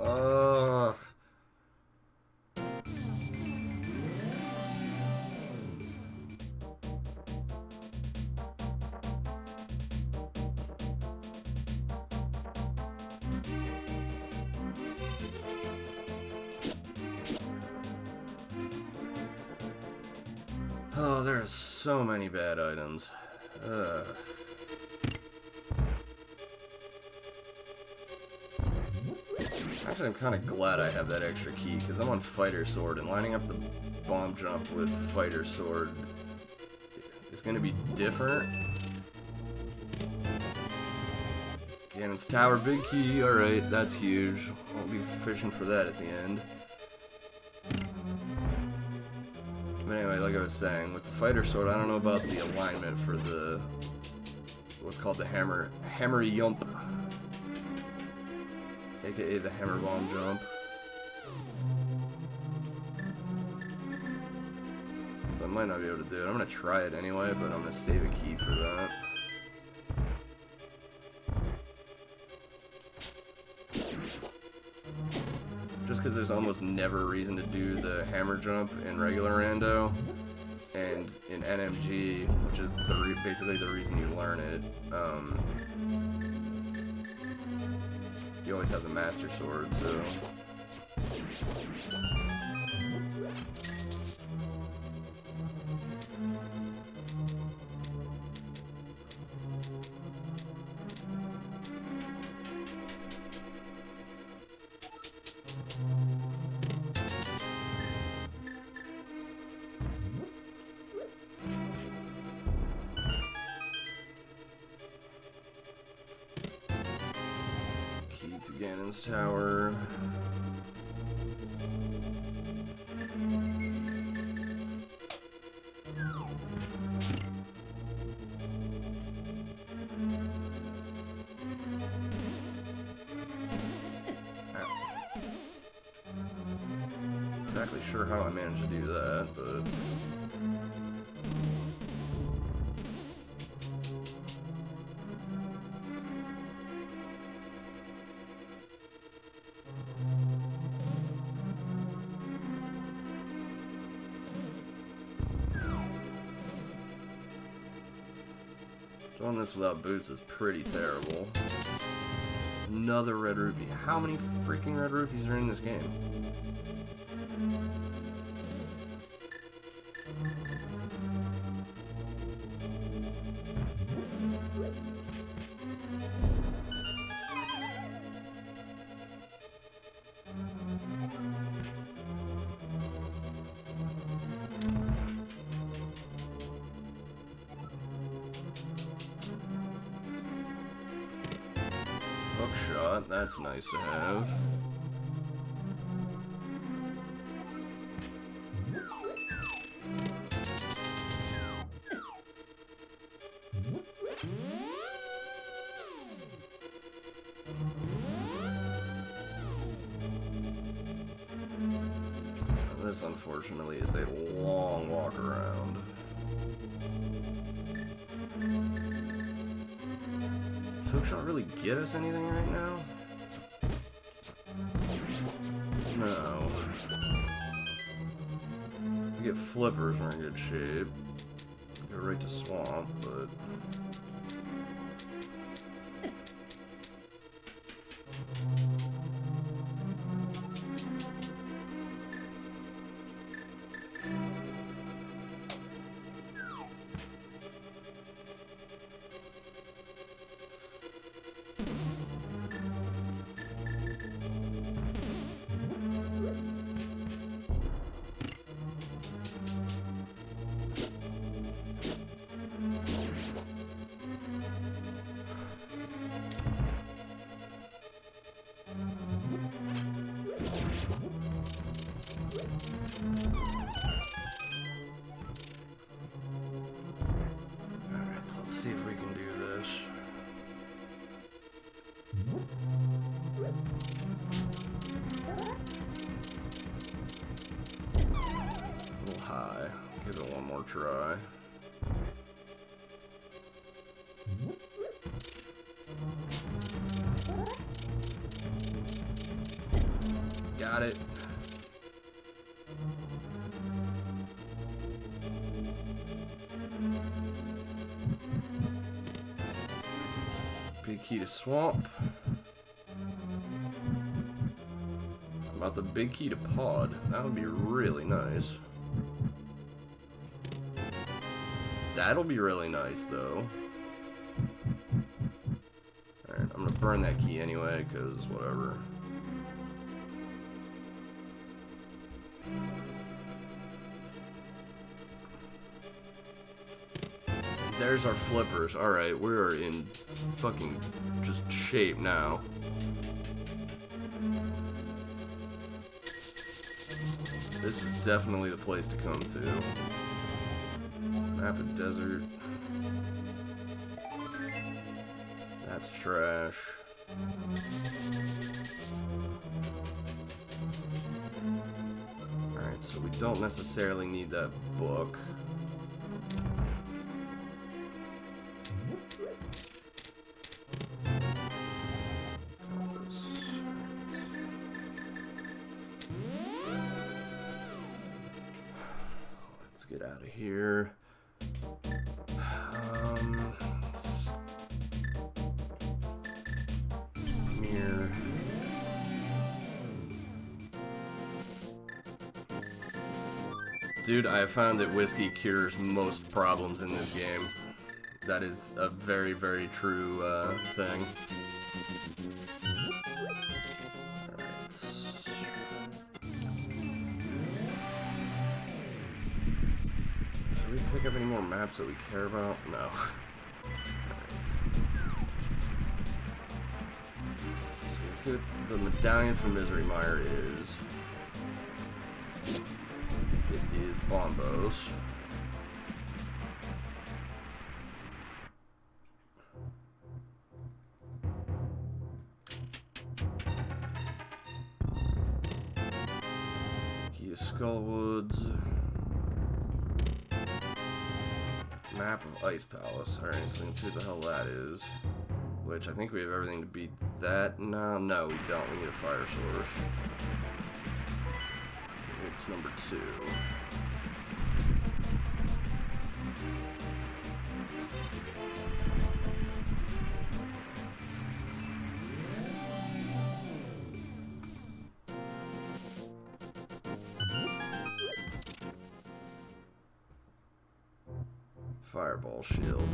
Ugh. Oh, there are so many bad items. Ugh. Actually, I'm kind of glad I have that extra key, because I'm on Fighter Sword, and lining up the bomb jump with Fighter Sword is going to be different. Ganon's Tower, big key, alright, that's huge. I'll be fishing for that at the end. But anyway, like I was saying, with the Fighter Sword, I don't know about the alignment for the what's called the hammery yump, aka the hammer bomb jump. So I might not be able to do it. I'm gonna try it anyway, but I'm gonna save a key for that. Just because there's almost never a reason to do the hammer jump in regular rando, and in NMG, which is basically the reason you learn it, you always have the Master Sword, so... Key to Ganon's Tower. Exactly sure how I managed to do that, but... Doing this without boots is pretty terrible. Another red rupee. How many freaking red rupees are in this game? Hookshot, that's nice to have. This, unfortunately, is a long walk around. Does Hookshot really get us anything right now? No. We get flippers, we're in good shape. Go right to Swamp, but... try. Give it one more try. Got it. Big key to swamp. About the big key to pod. That would be really nice. That'll be really nice, though. Alright, I'm gonna burn that key anyway, because whatever. There's our flippers. Alright, we're in fucking just shape now. This is definitely the place to come to. Map of desert. That's trash. Alright, so we don't necessarily need that book. Let's get out of here. Here. Dude, I have found that whiskey cures most problems in this game. That is a very, very true thing. Alright. Should we pick up any more maps that we care about? No. Alright. So let's see what the medallion from Misery Mire is. It is Bombos. Key to Skullwoods. Map of Ice Palace. Alright, so we can see what the hell that is. Which I think we have everything to beat that. No, we don't. We need a fire source. It's number 2. Fireball shield.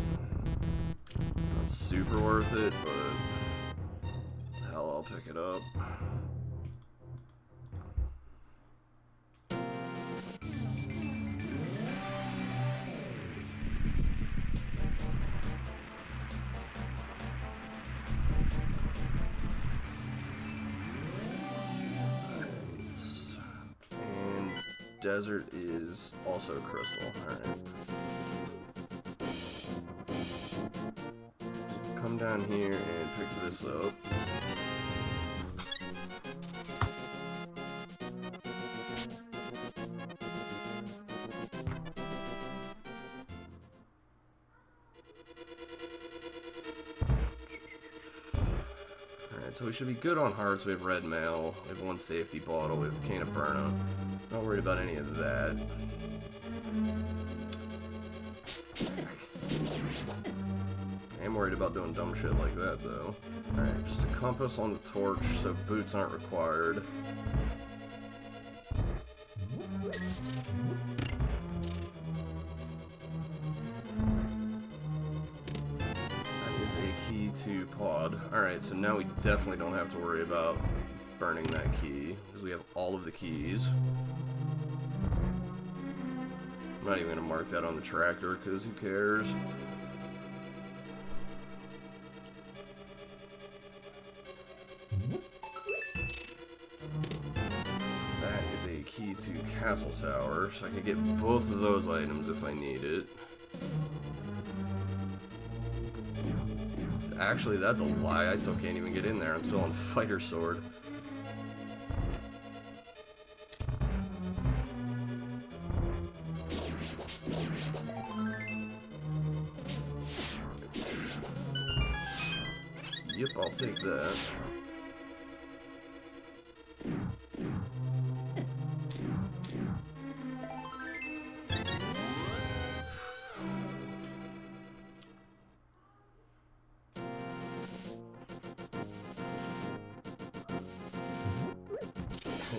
Not super worth it, but hell, I'll pick it up. And desert is also crystal. Alright. Come down here and pick this up. Alright, so we should be good on hearts. We have red mail, we have 1 safety bottle, we have a cane of Burnham. Not worried about any of that. I'm worried about doing dumb shit like that, though. Alright, just a compass on the torch so boots aren't required. That is a key to pod. Alright, so now we definitely don't have to worry about burning that key, because we have all of the keys. I'm not even going to mark that on the tracker, because who cares? That is a key to Castle Tower, so I could get both of those items if I need it. Actually, that's a lie. I still can't even get in there. I'm still on Fighter Sword. Yep, I'll take that.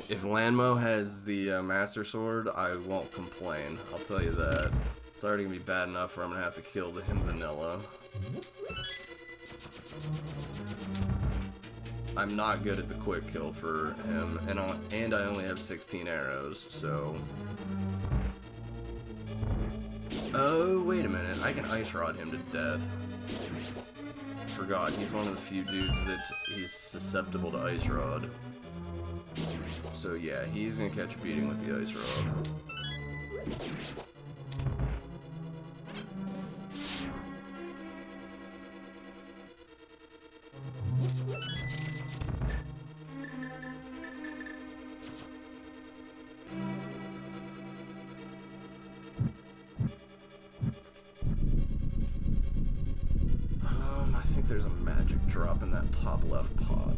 If Lanmo has the Master Sword, I won't complain. I'll tell you that. It's already gonna be bad enough where I'm gonna have to kill him vanilla. I'm not good at the quick kill for him, and I only have 16 arrows, so... Oh, wait a minute. I can Ice Rod him to death. Forgot, he's one of the few dudes that he's susceptible to Ice Rod. So yeah, he's gonna catch a beating with the Ice Rod. I think there's a magic drop in that top left pot.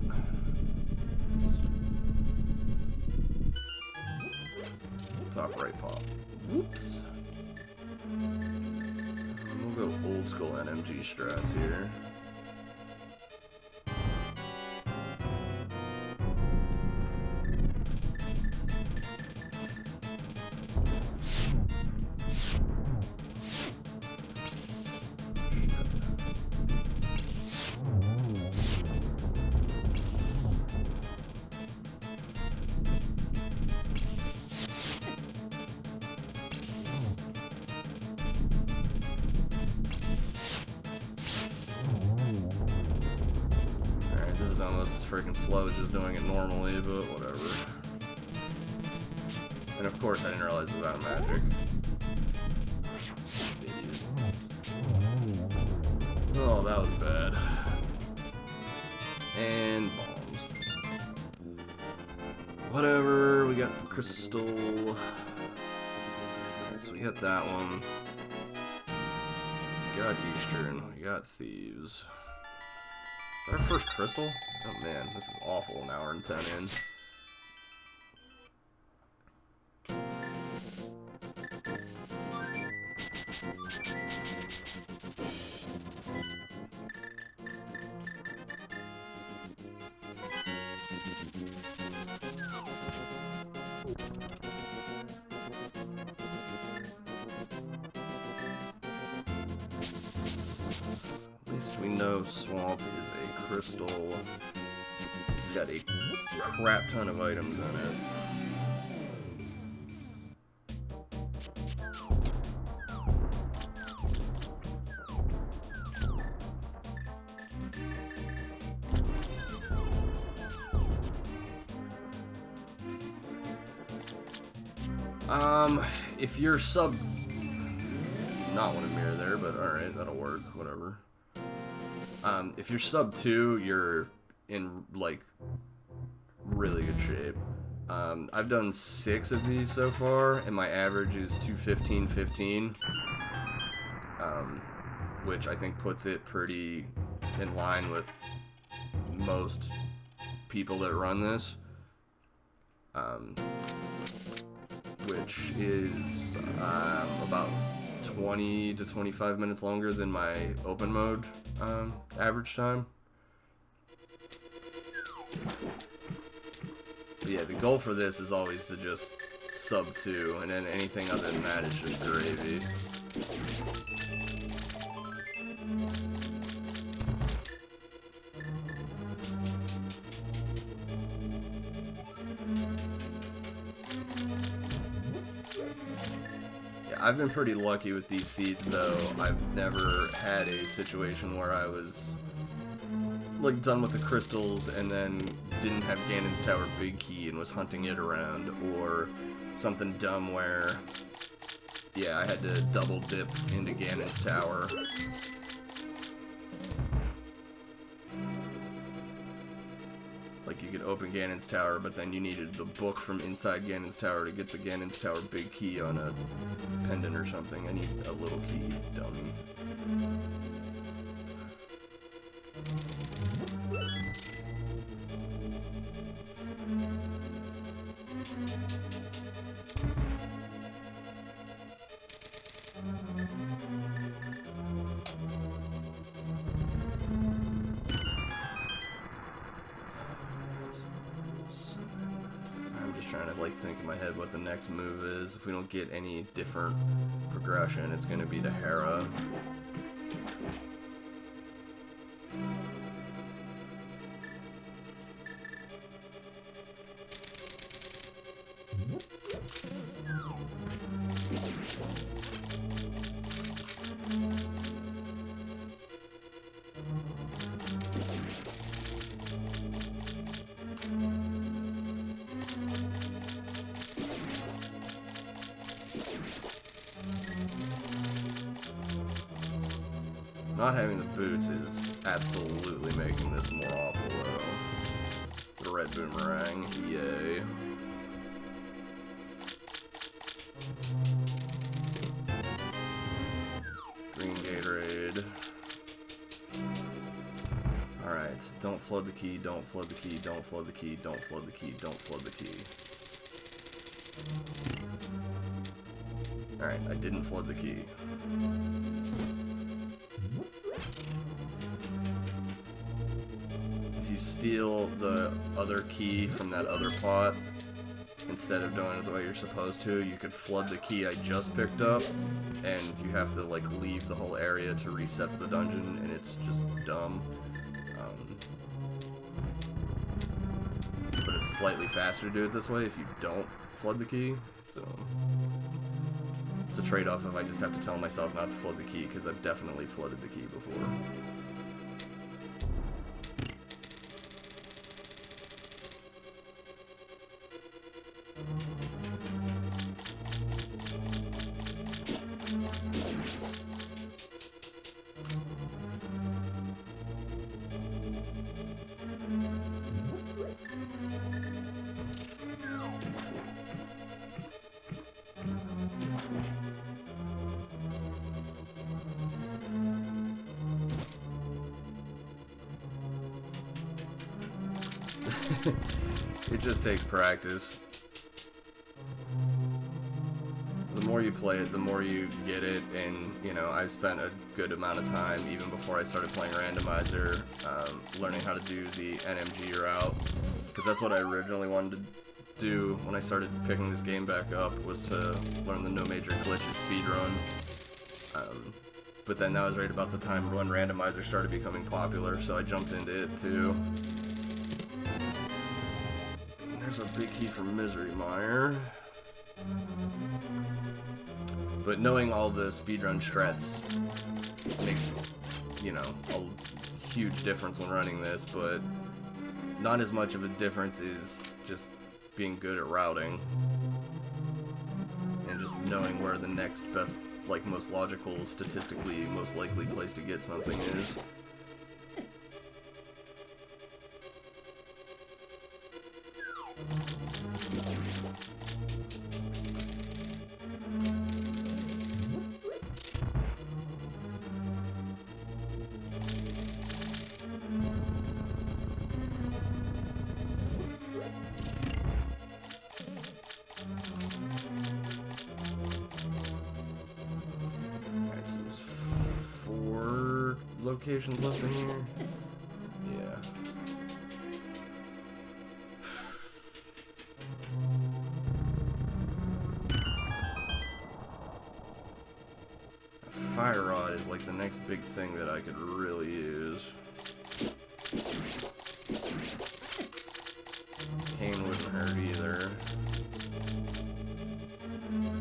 Top right pot. Whoops. We'll go old school NMG strats here. Almost as freaking slow as just doing it normally, but whatever. And of course I didn't realize it was out of magic. Idiot. Oh, that was bad. And bombs. Whatever, we got the crystal. So we got that one. We got Eastern, we got Thieves. Is that our first crystal? Oh man, this is awful, an hour and 10 in. At least we know Swamp is a crystal. It's got a crap ton of items in it. If you're sub... Not want to mirror there, but alright, that'll work, whatever. If you're sub 2, you're in, like, really good shape. I've done 6 of these so far, and my average is 215.15, which I think puts it pretty in line with most people that run this, which is about 20 to 25 minutes longer than my open mode average time. But yeah, the goal for this is always to just sub 2, and then anything other than that is just gravy. I've been pretty lucky with these seeds, though. I've never had a situation where I was, like, done with the crystals and then didn't have Ganon's Tower Big Key and was hunting it around, or something dumb where, yeah, I had to double dip into Ganon's Tower. Like, you could open Ganon's Tower, but then you needed the book from inside Ganon's Tower to get the Ganon's Tower Big Key on a pendant or something. I need a little key, dummy. just trying to like think in my head what the next move is. If we don't get any different progression, it's going to be to Hera. Not having the boots is absolutely making this more awful, though. The red boomerang, yay. Green Gatorade. Alright, don't flood the key, don't flood the key, don't flood the key, don't flood the key, don't flood the key. Alright, I didn't flood the key. If you steal the other key from that other pot, instead of doing it the way you're supposed to, you could flood the key I just picked up, and you have to like leave the whole area to reset the dungeon, and it's just dumb. But it's slightly faster to do it this way if you don't flood the key, so it's a trade-off if I just have to tell myself not to flood the key, because I've definitely flooded the key before. It just takes practice. The more you play it, the more you get it, and you know, I've spent a good amount of time, even before I started playing Randomizer, learning how to do the NMG route, because that's what I originally wanted to do when I started picking this game back up, was to learn the no major glitches speedrun. But then that was right about the time when Randomizer started becoming popular, so I jumped into it too. There's a big key for Misery Mire. But knowing all the speedrun strats make, you know, a huge difference when running this, but not as much of a difference is just being good at routing and just knowing where the next best, like most logical, statistically most likely place to get something is. Locations left in here. Yeah. A fire rod is like the next big thing that I could really use. Cane wouldn't hurt either.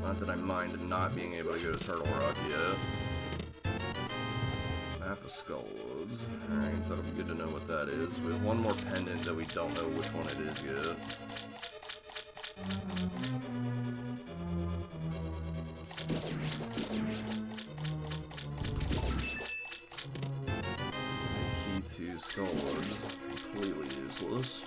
Not that I mind not being able to go to Turtle Rock yet. Map of Skulls. Alright, that'll be good to know what that is. We have one more pendant that we don't know which one it is yet. Key to Skulls. Completely useless.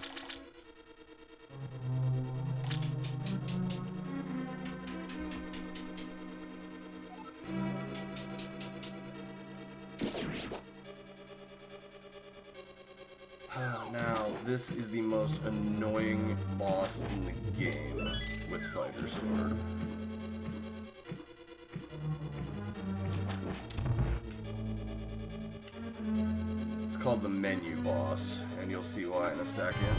Now, this is the most annoying boss in the game with Fighter Sword. It's called the menu boss, and you'll see why in a second.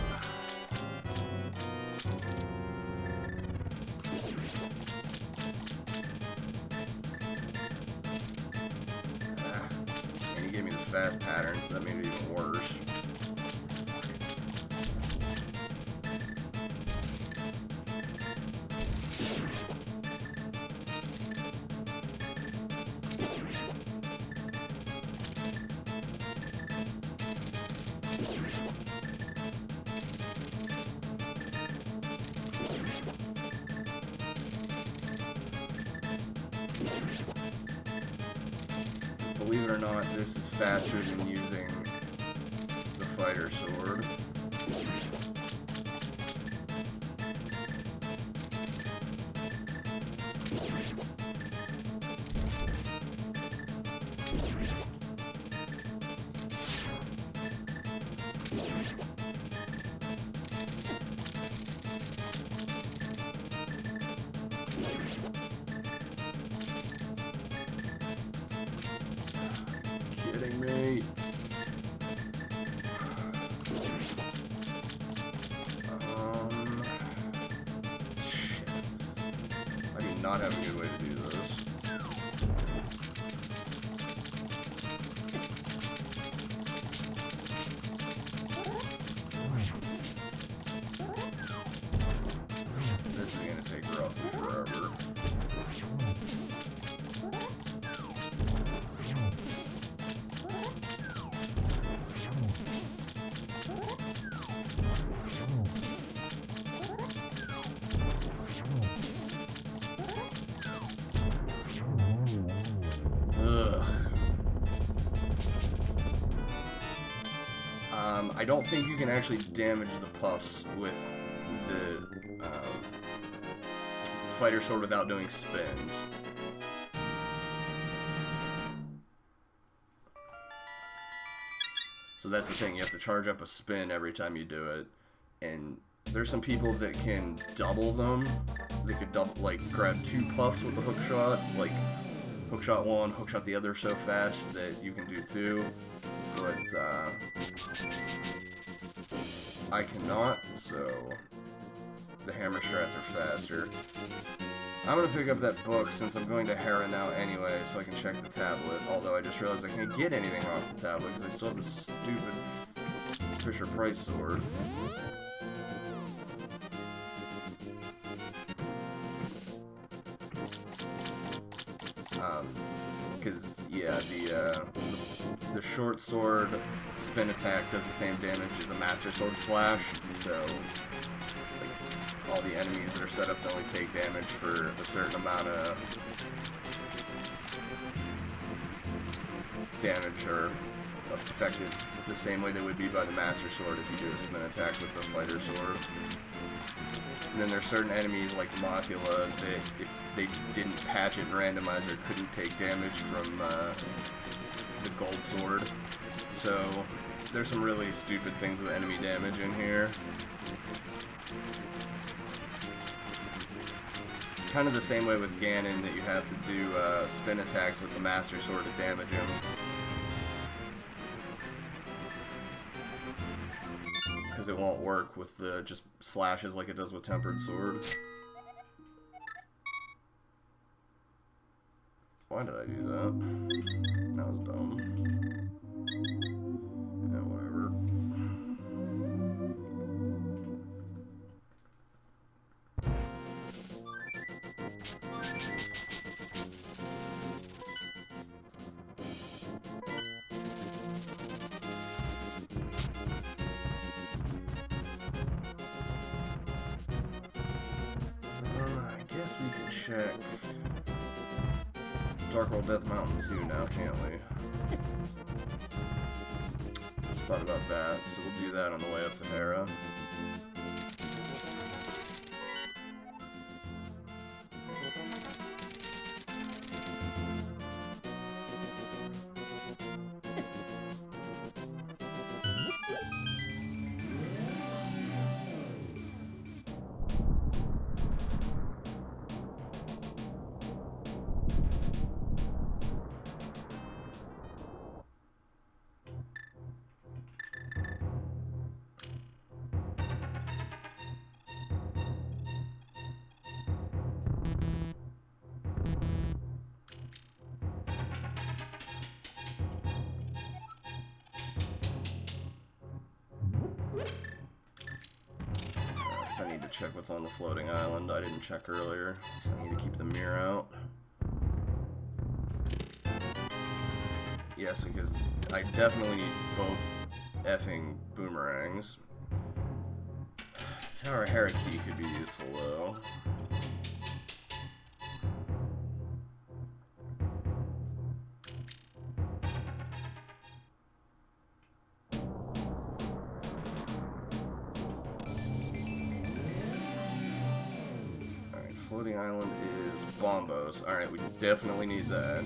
fast pattern, so that made it even worse. Believe it or not, this is faster than using the fighter sword. Kidding me? Shit. I do not have a good way to do this. This is gonna take roughly forever. I don't think you can actually damage the puffs with the fighter sword without doing spins. So that's the thing, you have to charge up a spin every time you do it. And there's some people that can double them. They could double, like, grab 2 puffs with the hook shot, like hook shot one, hook shot the other so fast that you can do 2. But I cannot, so the hammer strats are faster. I'm gonna pick up that book since I'm going to Hera now anyway, so I can check the tablet. Although I just realized I can't get anything off the tablet because I still have the stupid Fisher-Price sword. Because yeah, the short sword spin attack does the same damage as a master sword slash, so like, all the enemies that are set up to only take damage for a certain amount of damage are affected the same way they would be by the master sword if you do a spin attack with the fighter sword. And then there's certain enemies like Mothula that if they didn't patch it and randomizer couldn't take damage from the gold sword. So there's some really stupid things with enemy damage in here. Kind of the same way with Ganon that you have to do spin attacks with the master sword to damage him. Because it won't work with the just slashes like it does with Tempered Sword. Why did I do that? That was dumb. Yeah, whatever. I guess we can check Dark World Death Mountain 2 now, can't we? Just thought about that, so we'll do that on the way up to Hera. I need to check what's on the floating island. I didn't check earlier, so I need to keep the mirror out. Yes, because I definitely need both effing boomerangs. Tower Hera key could be useful, though. Alright, floating island is Bombos. Alright, we definitely need that.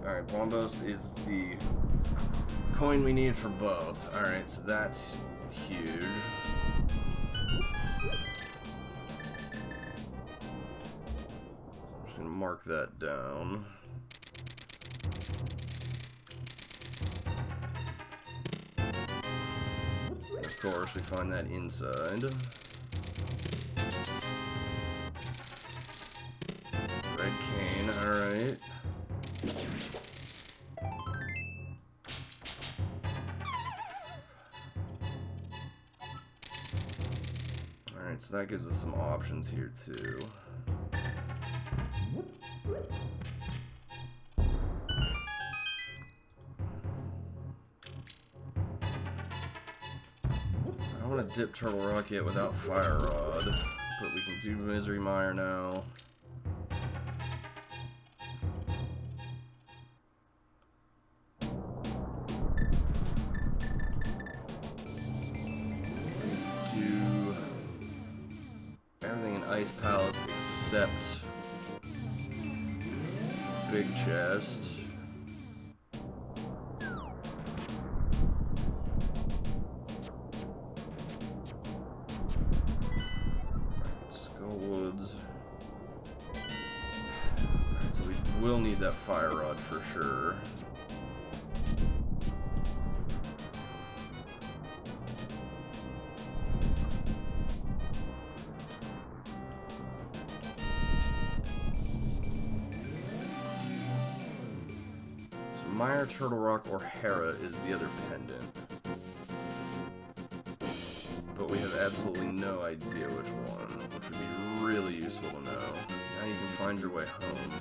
Alright, Bombos is the coin we need for both. Alright, so that's huge. I'm just gonna mark that down. Of course, we find that inside. Red cane, alright. Alright, so that gives us some options here too. I don't want to dip Turtle Rock yet without Fire Rod, but we can do Misery Mire now. Do everything in Ice Palace except Big Chest. Skullwoods. Alright, so we will need that Fire Rod for sure. Mire, Turtle Rock, or Hera is the other pendant. But we have absolutely no idea which one, which would be really useful to know. Now you can find your way home.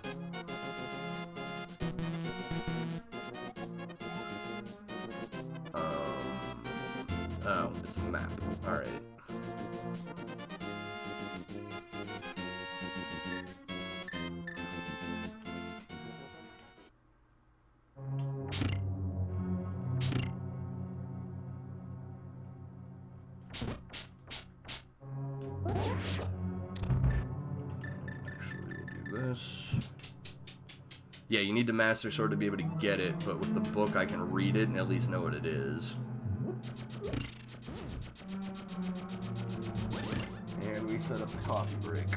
Oh, it's a map. Alright. Yeah, you need to Master Sword to be able to get it, but with the book I can read it and at least know what it is. And we set up the coffee break.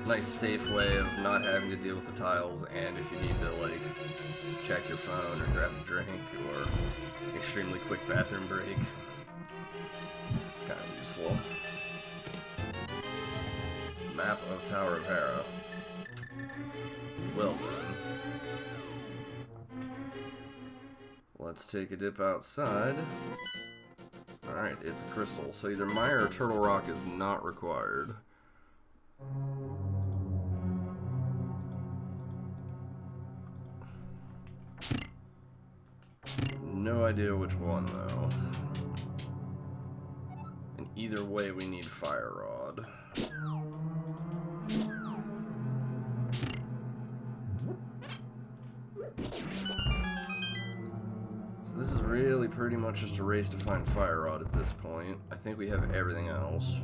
Nice safe way of not having to deal with the tiles, and if you need to like check your phone or grab a drink or extremely quick bathroom break, it's kind of useful. Map of Tower of Hera. Well done. Let's take a dip outside. Alright, it's a crystal, so either Mire or Turtle Rock is not required. No idea which one, though. And either way, we need Fire Rod. So this is really pretty much just a race to find Fire Rod at this point. I think we have everything else.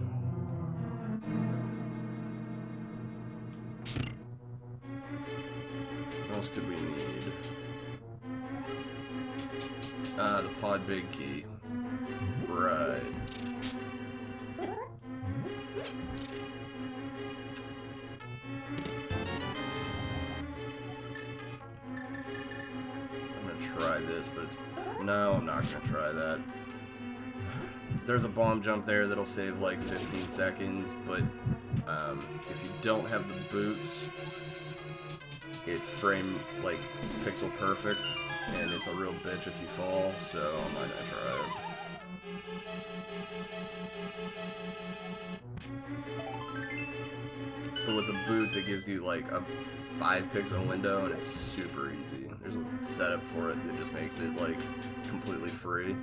else could we need? The pod big key. Right. I'm gonna try this, but no, I'm not gonna try that. There's a bomb jump there that'll save like 15 seconds, but if you don't have the boots, it's frame, like, pixel perfect, and it's a real bitch if you fall, so I'm not gonna try it. But with the boots, it gives you like a 5-pixel window, and it's super easy. There's a setup for it that just makes it like completely free.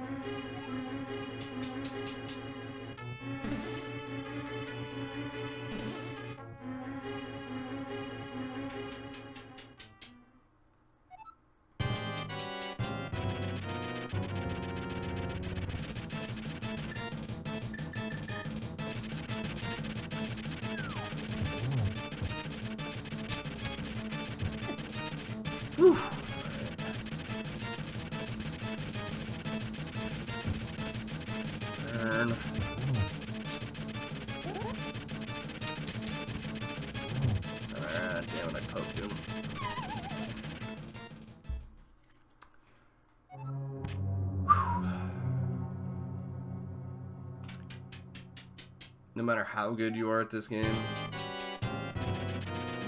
Whew. Turn. Ah, damn it, I poked him. No matter how good you are at this game,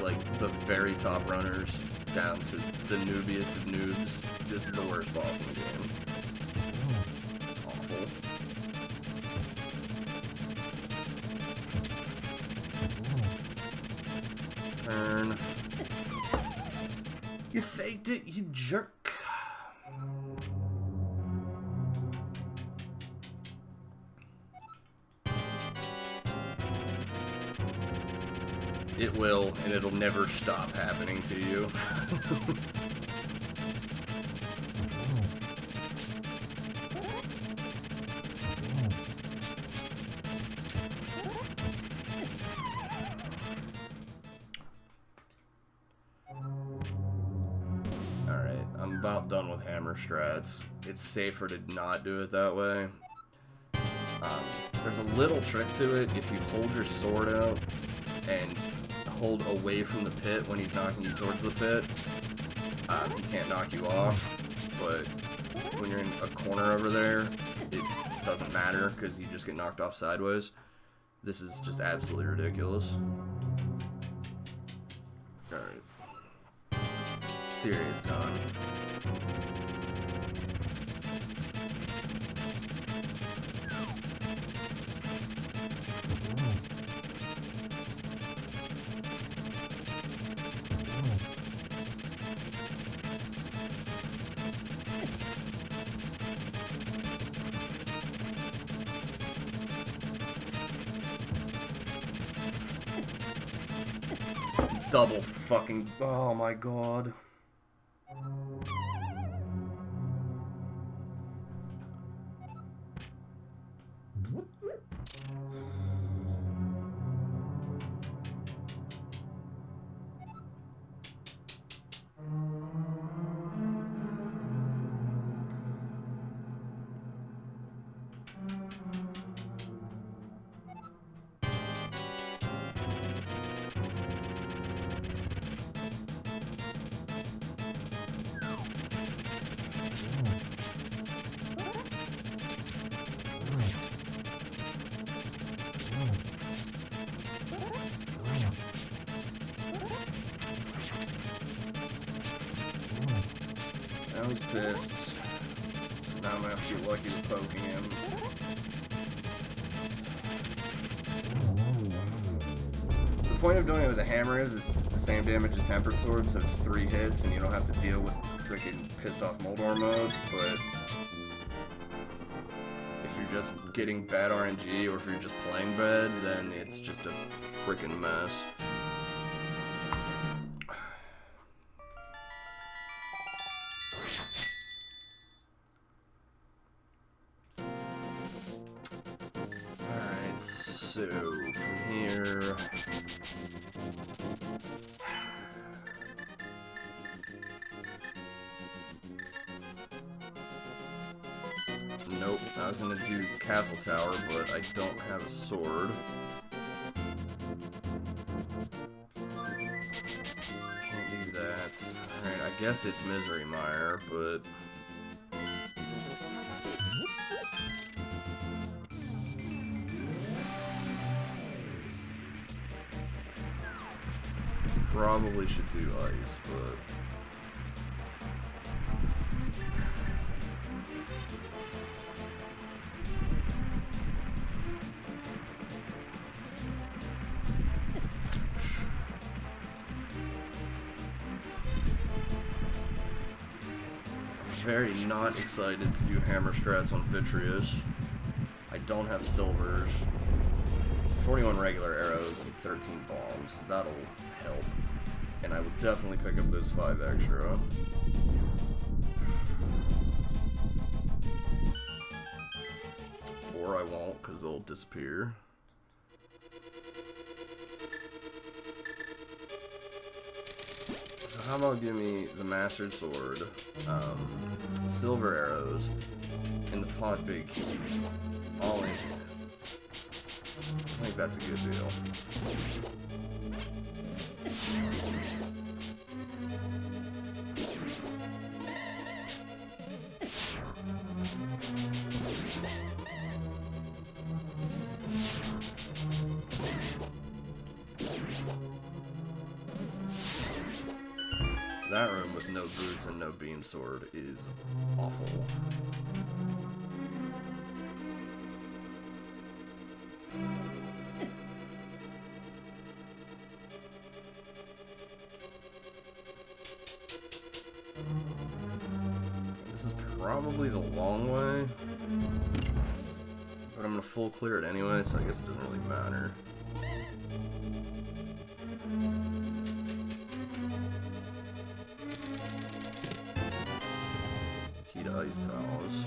like the very top runners down to the noobiest of noobs, this is the worst boss in the game. It's awful. Turn. You faked it, you jerk. It will, and it'll never stop happening to you. Alright, I'm about done with hammer strats. It's safer to not do it that way. There's a little trick to it. If you hold your sword out and hold away from the pit when he's knocking you towards the pit, he can't knock you off, but when you're in a corner over there, it doesn't matter because you just get knocked off sideways. This is just absolutely ridiculous. Alright. Serious time. Double fucking... Oh my god. I was pissed. So now I'm gonna have to get lucky with poking him. The point of doing it with a hammer is it's the same damage as tempered sword, so it's 3 hits and you don't have to deal with freaking pissed off Moldor mode, but if you're just getting bad RNG or if you're just playing bad, then it's just a freaking mess. Alright, so from here... Nope, I was gonna do Castle Tower, but I don't have a sword. Can't do that. Alright, I guess it's Misery Mire, but... Probably should do ice, but... Very not excited to do hammer strats on Vitreous. I don't have silvers. 41 regular arrows and 13 bombs. That'll help. And I would definitely pick up those 5 extra. Or I won't, because they'll disappear. So how about give me the Mastered Sword, silver arrows, and the Pod Big Key, all in. I think that's a good deal. That room with no boots and no beam sword is awful. This is probably the long way, but I'm gonna full clear it anyway, so I guess it doesn't really matter. Key to Ice Palace.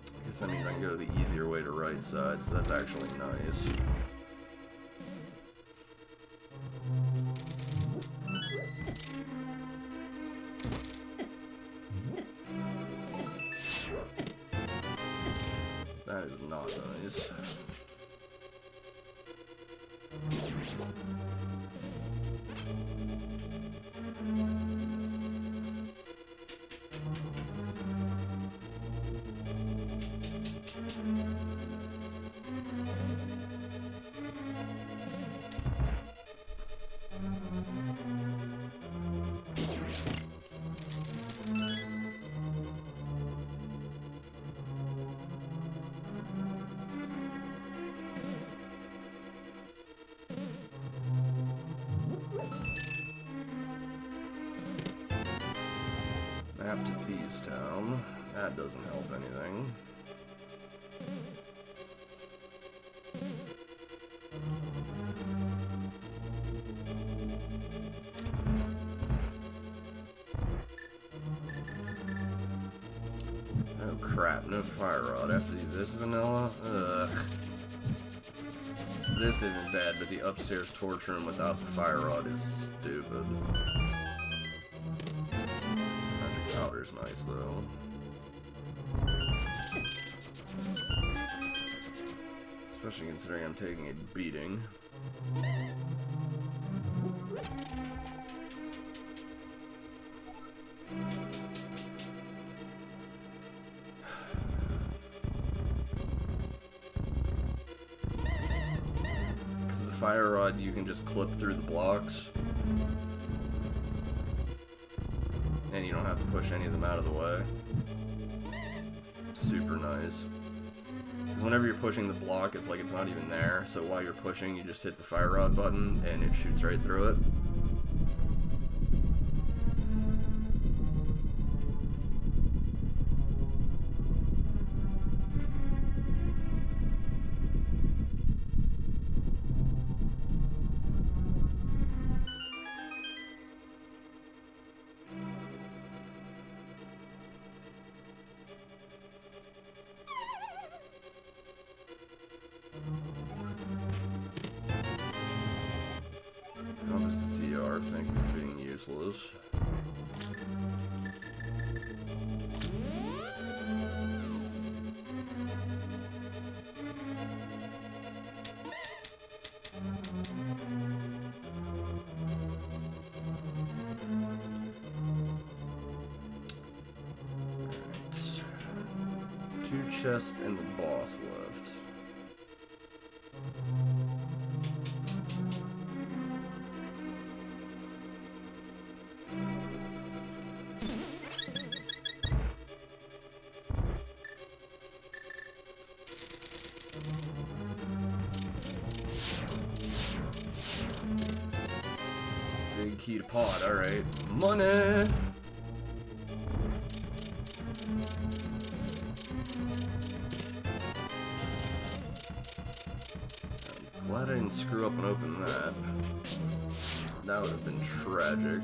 I guess that means I can go to the easier way to right side, so that's actually nice. That is not nice. Map to Thieves Town. That doesn't help anything. Oh crap, no fire rod. I have to do this vanilla? Ugh. This isn't bad, but the upstairs torch room without the fire rod is stupid. Powder's nice though. Especially considering I'm taking a beating. Because of the fire rod, you can just clip through the blocks. And you don't have to push any of them out of the way. Super nice. Because whenever you're pushing the block, it's like it's not even there. So while you're pushing, you just hit the fire rod button and it shoots right through it. Compass to CR, thank you for being useless. 2 chests and the boss left. Big key to pod, alright. Money! I'm glad I didn't screw up and open that. That would have been tragic.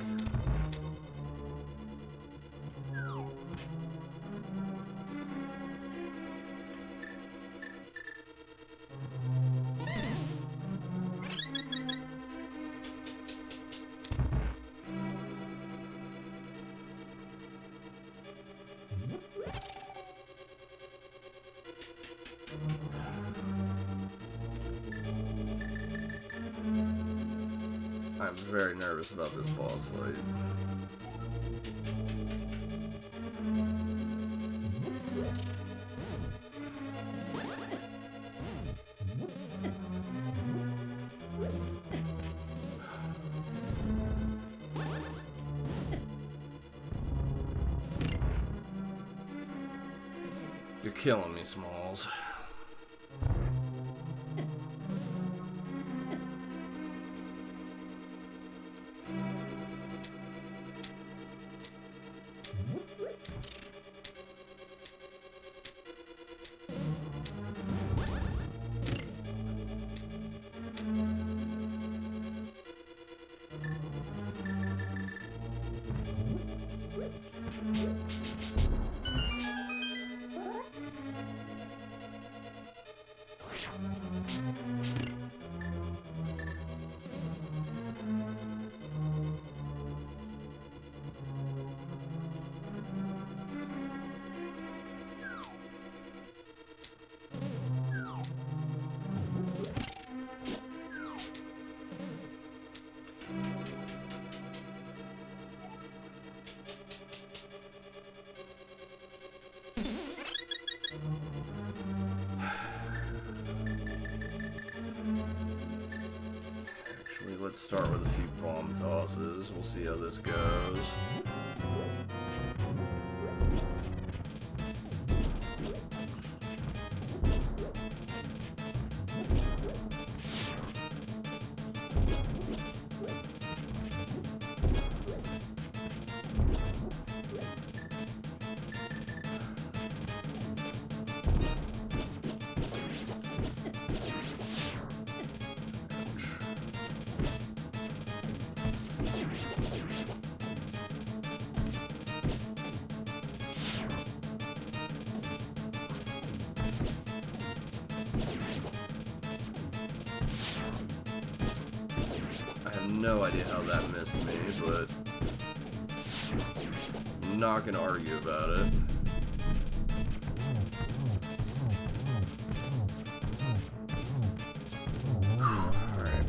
I'm very nervous about this boss fight. You're killing me, Smalls. Let's start with a few bomb tosses. We'll see how this goes. No idea how that missed me, but I'm not gonna argue about it. Alright.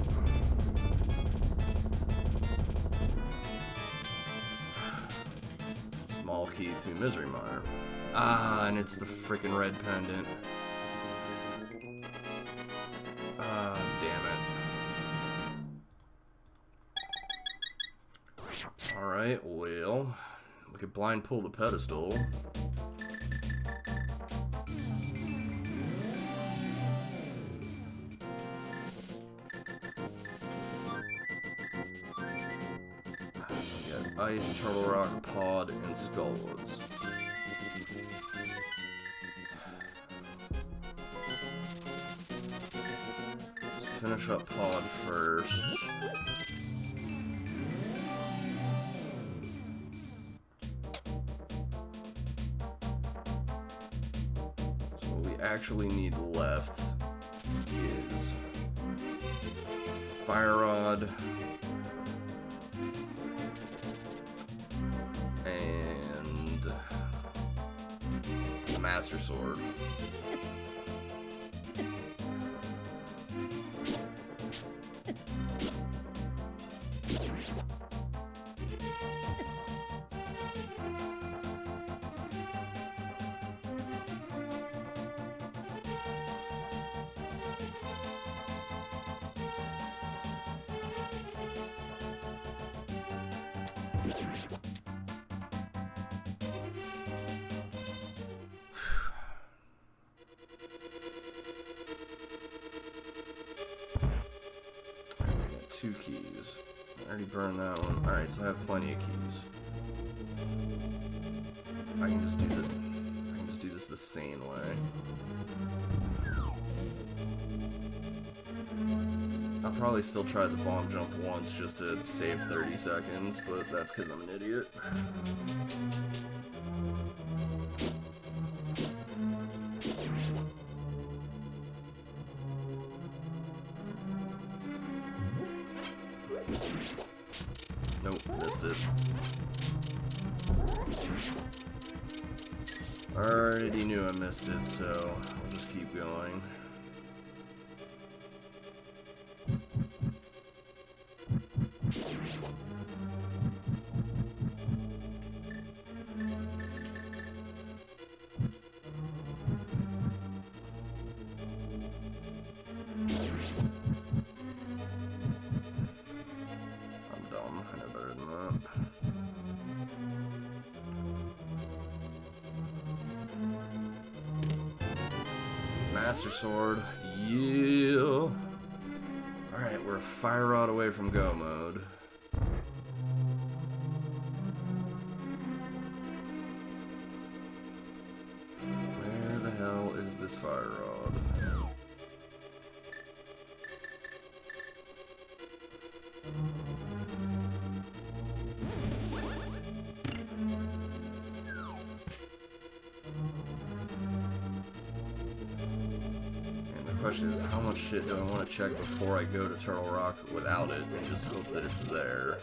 Small key to Misery Mire. Ah, and it's the freaking red pendant. Ah, damn it. Alright, well, we could blind pull the pedestal. We got Ice, Turtle Rock, Pod, and Skullwoods. Let's finish up Pod first. Actually need left is Fire Rod and Master Sword. 2 keys. I already burned that one. Alright, so I have plenty of keys. I can just do this the sane way. I'll probably still try the bomb jump once just to save 30 seconds, but that's because I'm an idiot. Nope, missed it. I already knew I missed it, so I'll just keep going. I'm dumb. I know better than that. Master Sword. Yeah. Alright, we're a fire rod away from go mode. Where the hell is this fire rod? The question is, how much shit do I want to check before I go to Turtle Rock without it and just hope that it's there?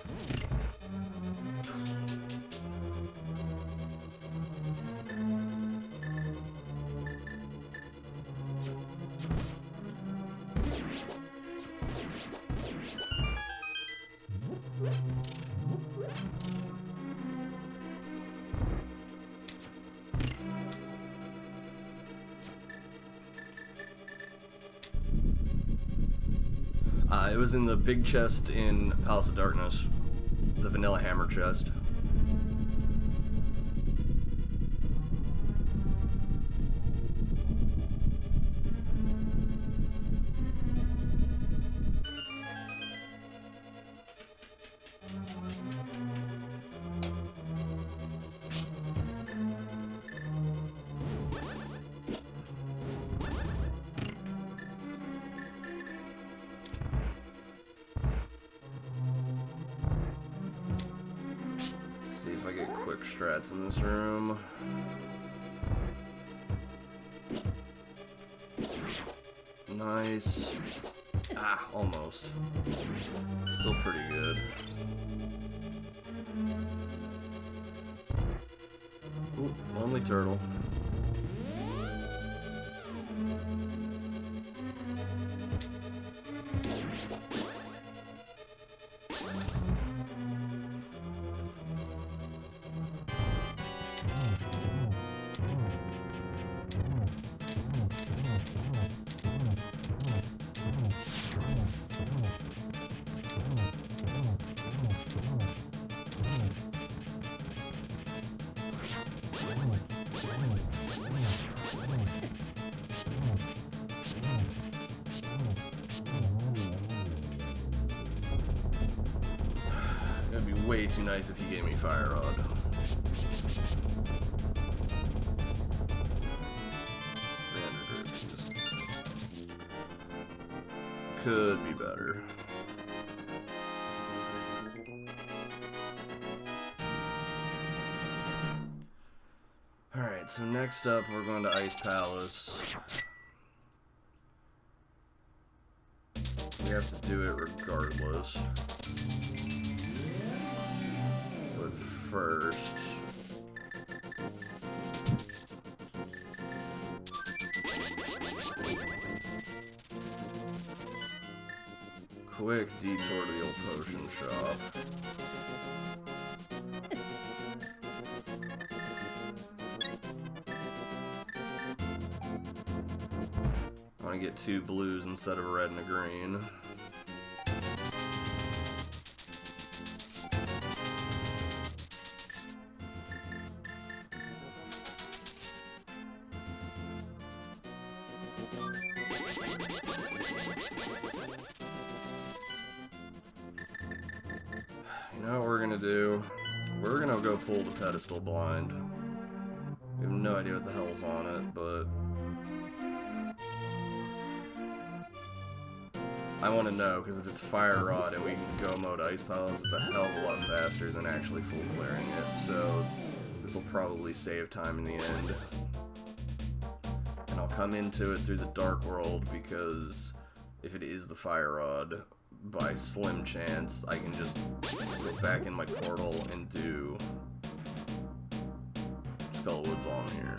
It was in the big chest in Palace of Darkness, the vanilla hammer chest. See if I get quick strats in this room. Nice. Ah, almost. Still pretty good. Ooh, lonely turtle. It'd be way too nice if he gave me Fire Rod. Could be better. Alright, so next up we're going to Ice Palace. We have to do it regardless. But first... quick detour to the old potion shop. I want to get 2 blues instead of a red and a green. You know what we're gonna do? We're gonna go pull the pedestal blind. We have no idea what the hell's on it, but I want to know, because if it's Fire Rod and we can go mode Ice Palace, it's a hell of a lot faster than actually full clearing it, so this will probably save time in the end. And I'll come into it through the Dark World, because if it is the Fire Rod, by slim chance, I can just go back in my portal and do Skullwoods on here.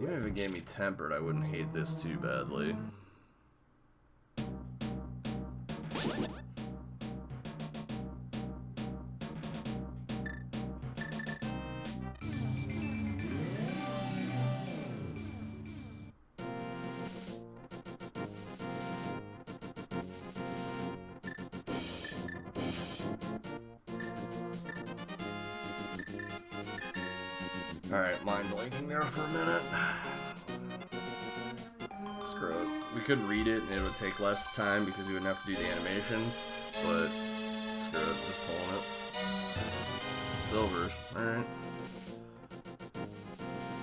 Even if it gave me Tempered, I wouldn't hate this too badly. Alright, mind blanking there for a minute. Screw it. We could read it and it would take less time because we wouldn't have to do the animation, but screw it, just pulling it. Silvers, alright.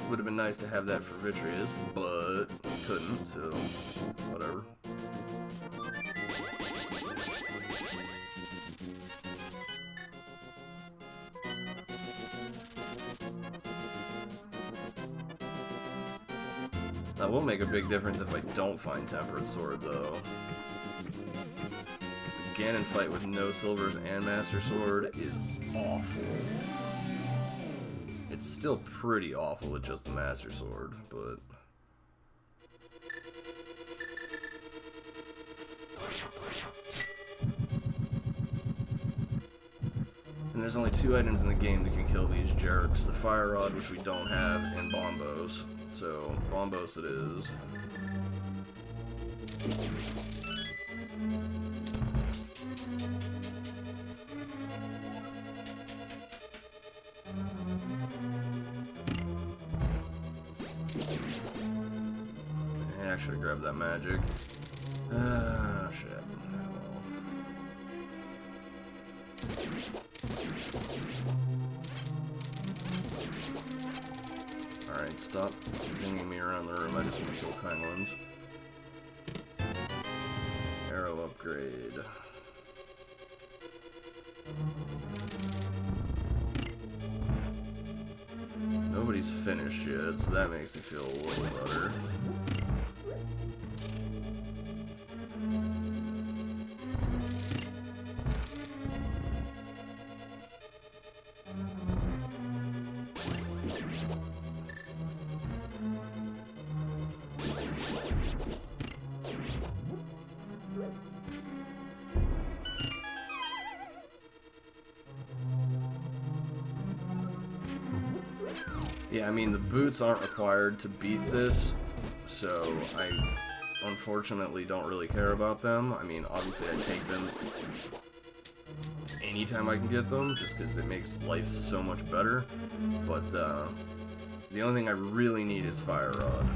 Would have been nice to have that for Vitreous, but couldn't, so whatever. That will make a big difference if I don't find Tempered Sword, though. The Ganon fight with no silvers and Master Sword is awful. It's still pretty awful with just the Master Sword, but... And there's only 2 items in the game that can kill these jerks. The Fire Rod, which we don't have, and Bombos. So, Bombos it is. Yeah, I should have grabbed that magic. Ah, shit. Alright, stop zinging me around the room. I just want to kill penguins. Arrow upgrade. Nobody's finished yet, so that makes me feel a little better. Yeah, I mean, the boots aren't required to beat this, so I unfortunately don't really care about them. I mean, obviously I take them anytime I can get them, just because it makes life so much better, but the only thing I really need is Fire Rod.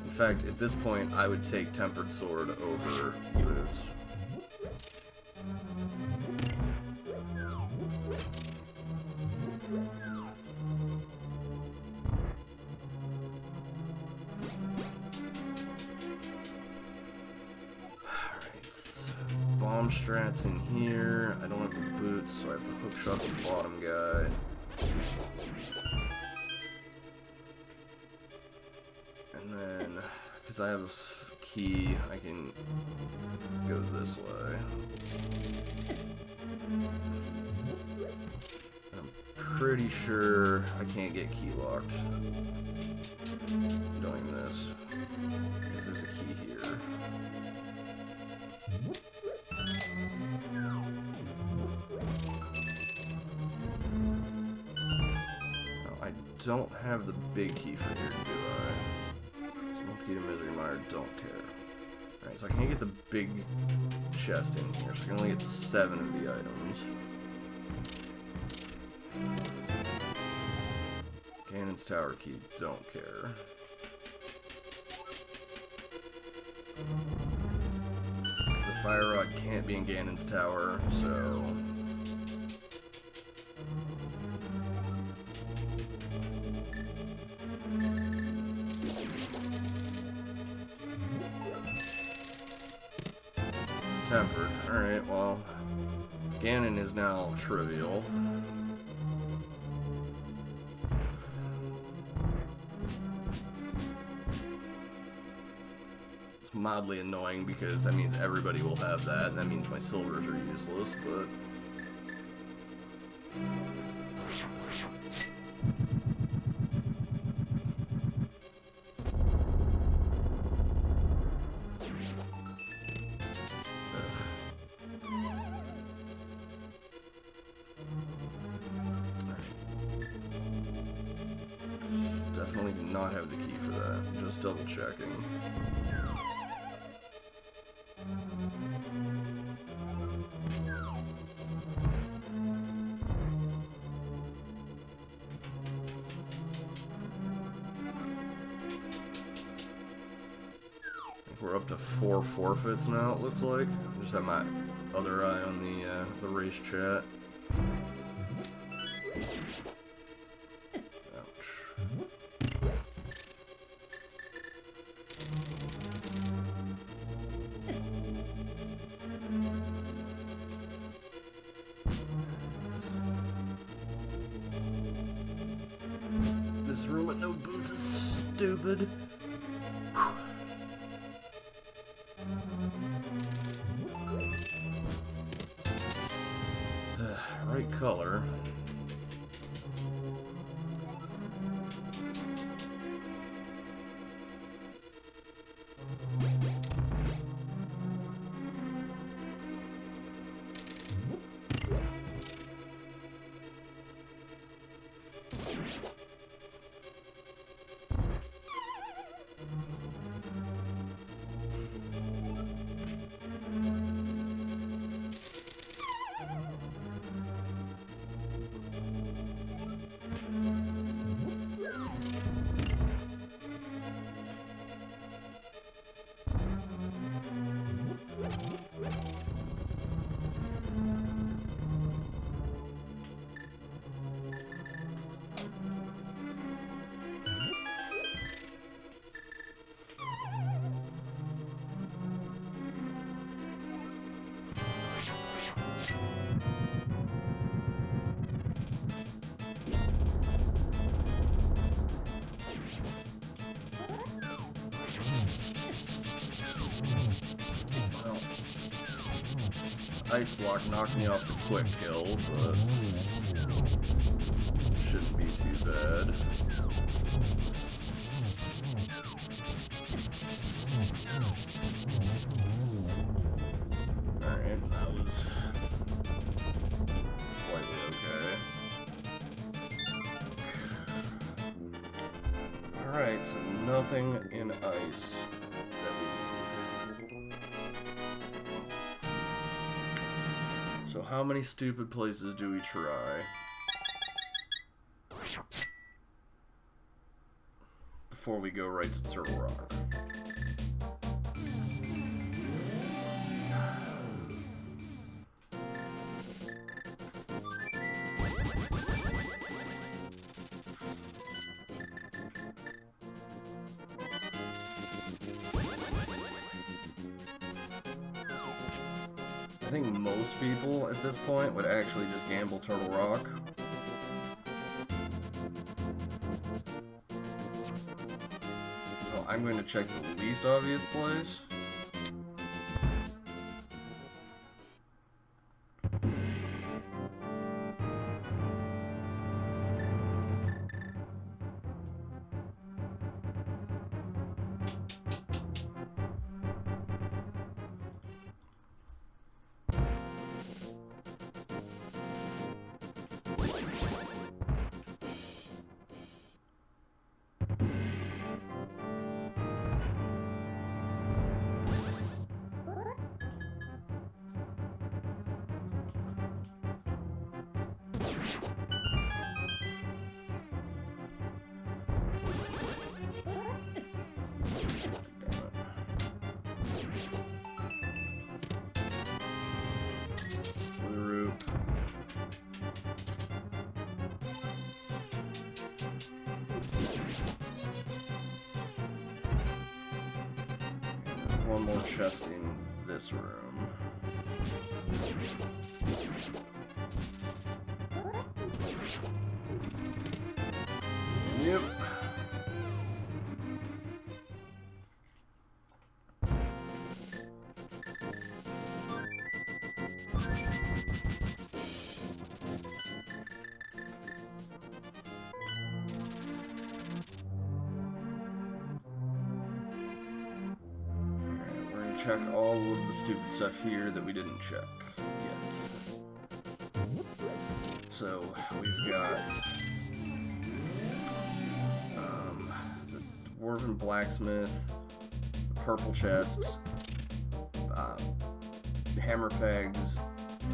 In fact, at this point, I would take Tempered Sword over boots. Bomb strats in here. I don't have the boots, so I have to hook shot the bottom guy. And then, because I have a key, I can go this way. I'm pretty sure I can't get key locked doing this, because there's a key here. don't have the big key for here, do I? Small key to Misery Mire, don't care. Alright, so I can't get the big chest in here, so I can only get 7 of the items. Ganon's Tower key, don't care. The Fire Rod can't be in Ganon's Tower, so... Tempered. Alright, well, Ganon is now trivial. It's mildly annoying because that means everybody will have that, and that means my silvers are useless, but... Definitely do not have the key for that. Just double checking. I think we're up to 4 forfeits now, it looks like. I just have my other eye on the race chat. This room with no boots is stupid. Right color. Ice block knocked me off the quick kill, but shouldn't be too bad. Alright, that was slightly okay. Alright, so nothing in ice. So how many stupid places do we try before we go right to Turtle Rock? I think most people at this point would actually just gamble Turtle Rock. So I'm going to check the least obvious place. one more chest in this room. Yep. Check all of the stupid stuff here that we didn't check yet. So we've got the Dwarven Blacksmith, the Purple Chest, Hammer Pegs,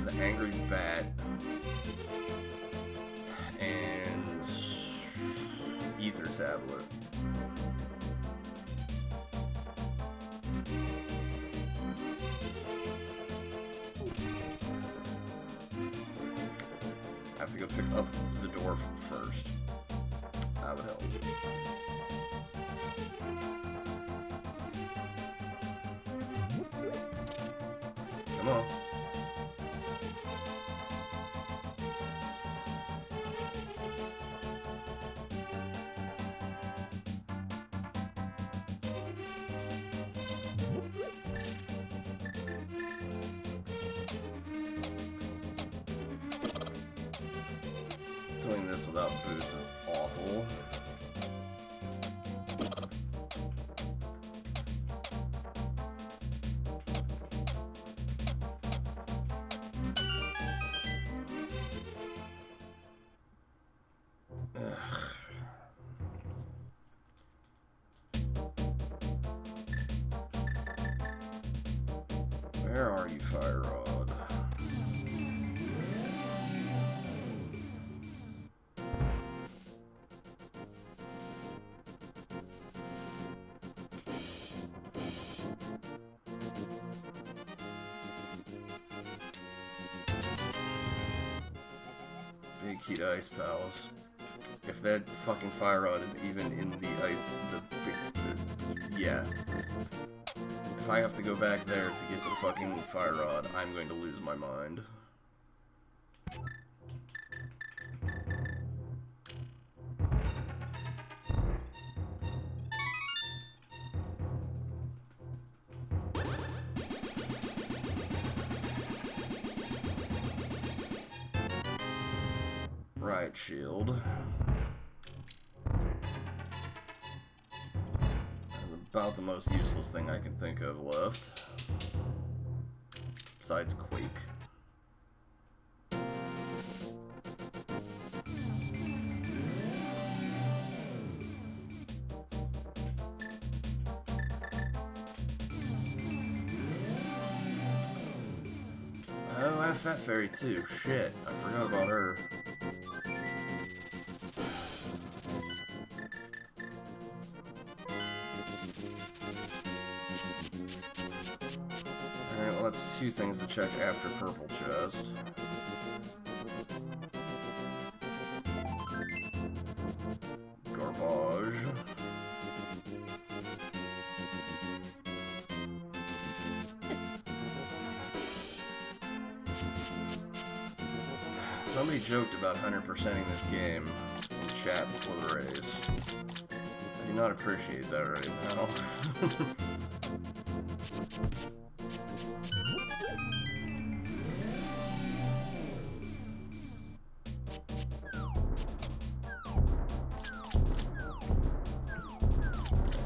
the Angry Bat, and Ether Tablet. I have to go pick up the dwarf first. That would help. Come on. Doing this without boots is awful. Where are you, Fire Rod? Big Key to Ice Palace. If that fucking Fire Rod is even in the ice, yeah. If I have to go back there to get the fucking Fire Rod, I'm going to lose my mind. Right shield. That's about the most useless thing I can think of left. Besides Quake. Oh, I have Fat Fairy too. Shit, I forgot about her. Alright, well that's two things to check after Purple Chest. Garbage. Somebody joked about 100%ing this game in chat before the race. I do not appreciate that right now.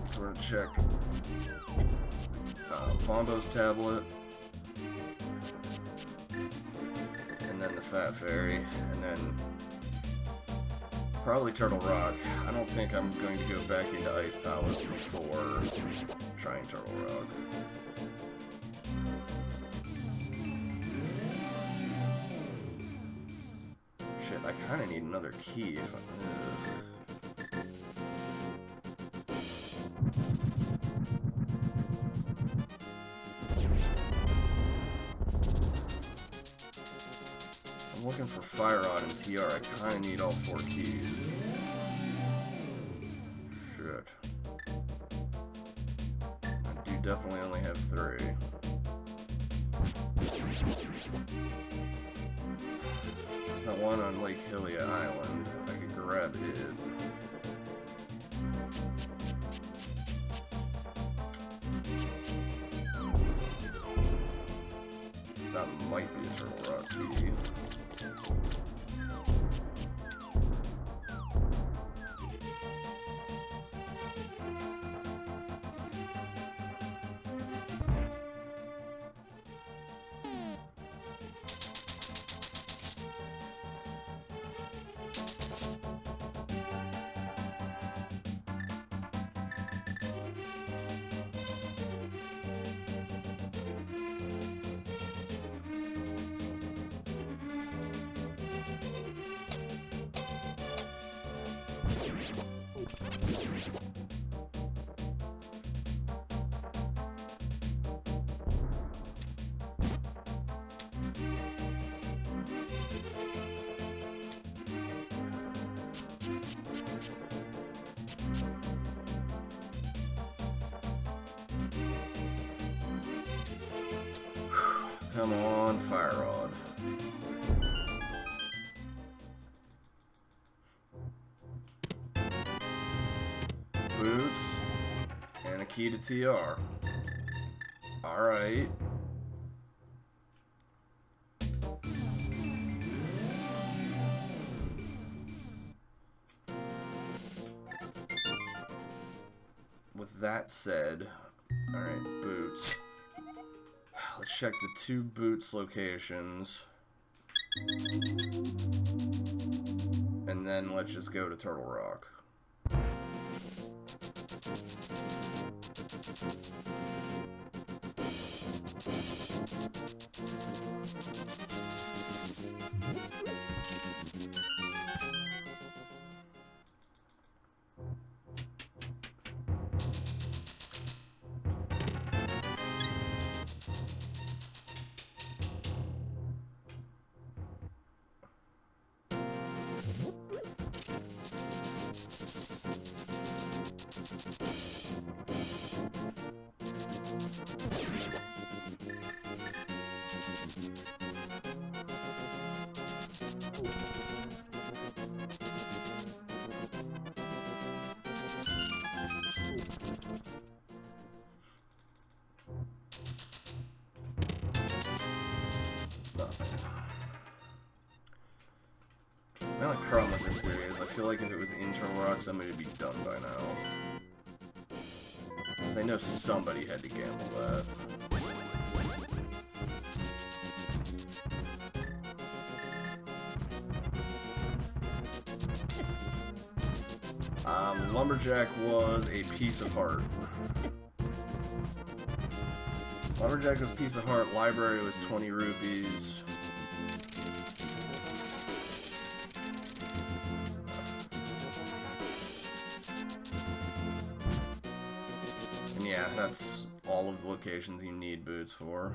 So we're gonna check Bombo's tablet. And then the Fat Fairy, and then probably Turtle Rock. I don't think I'm going to go back into Ice Palace before trying Turtle Rock. Shit, I kind of need another key if I... I'm looking for Fire Rod and TR. I kind of need all 4 keys. Shit. I do definitely only have 3. There's that one on Lake Hylia Island. I could grab it. That might be a Turtle Rock key. Come on, Fire Rod. Boots. And a key to TR. Alright. With that said, alright, boots. Let's check the 2 boots locations. And then let's just go to Turtle Rock. Nothing. My only problem with this theory is I feel like if it was in Turtle Rock, somebody would be done by now. Because I know somebody had to gamble that. Lumberjack was a piece of heart. Lumberjack was a piece of heart. Library was 20 rupees. And yeah, that's all of the locations you need boots for.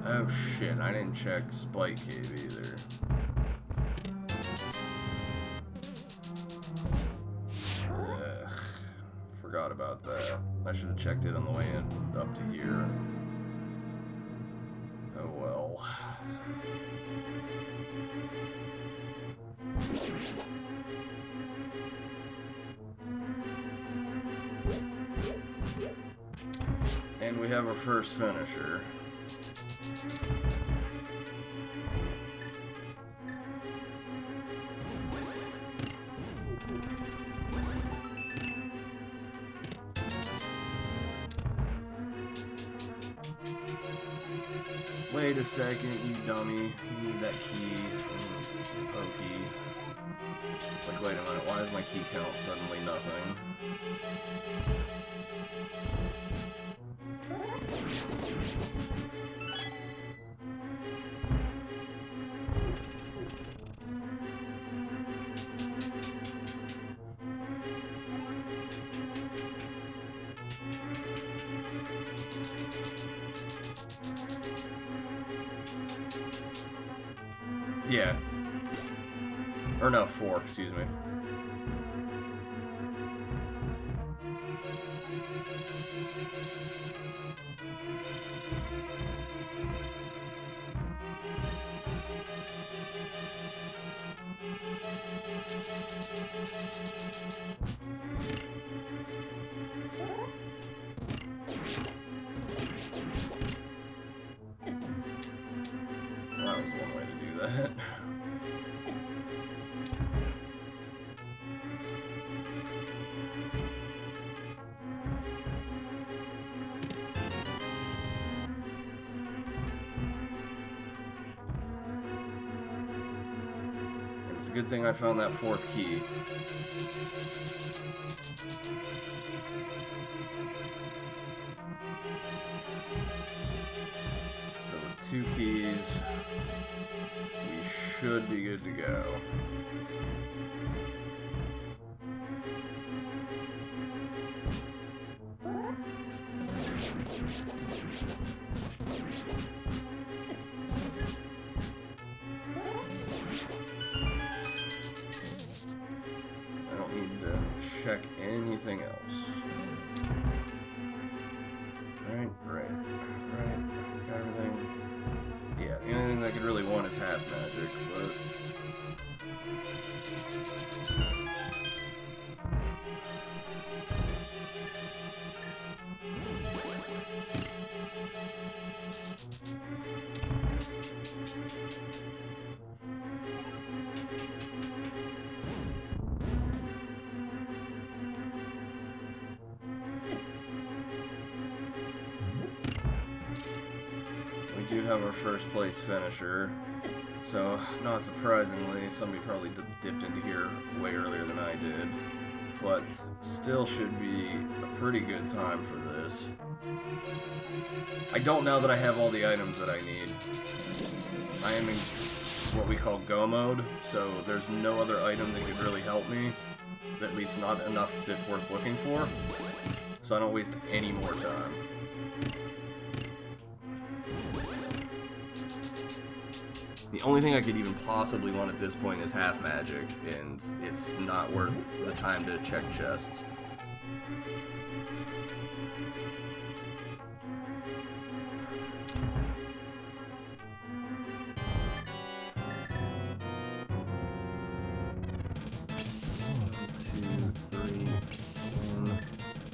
Oh shit, I didn't check Spike Cave either. Ugh, forgot forgot about that. I should have checked it on the way up to here. Oh well. And we have our first finisher. Wait a second, you dummy. You need that key from the pokey. Like, wait a minute, why is my key count suddenly nothing? Yeah. Or no, 4, excuse me. That was one way to do that. It's a good thing I found that 4th key. So with 2 keys, we should be good to go. I don't need to check anything else. Right. Got everything. Yeah, the only thing I could really want is half magic, but... We do have our first place finisher, so not surprisingly, somebody probably dipped into here way earlier than I did, but still should be a pretty good time for this. I don't know that I have all the items that I need. I am in what we call go mode, so there's no other item that could really help me, at least not enough that's worth looking for, so I don't waste any more time. The only thing I could even possibly want at this point is half magic, and it's not worth the time to check chests.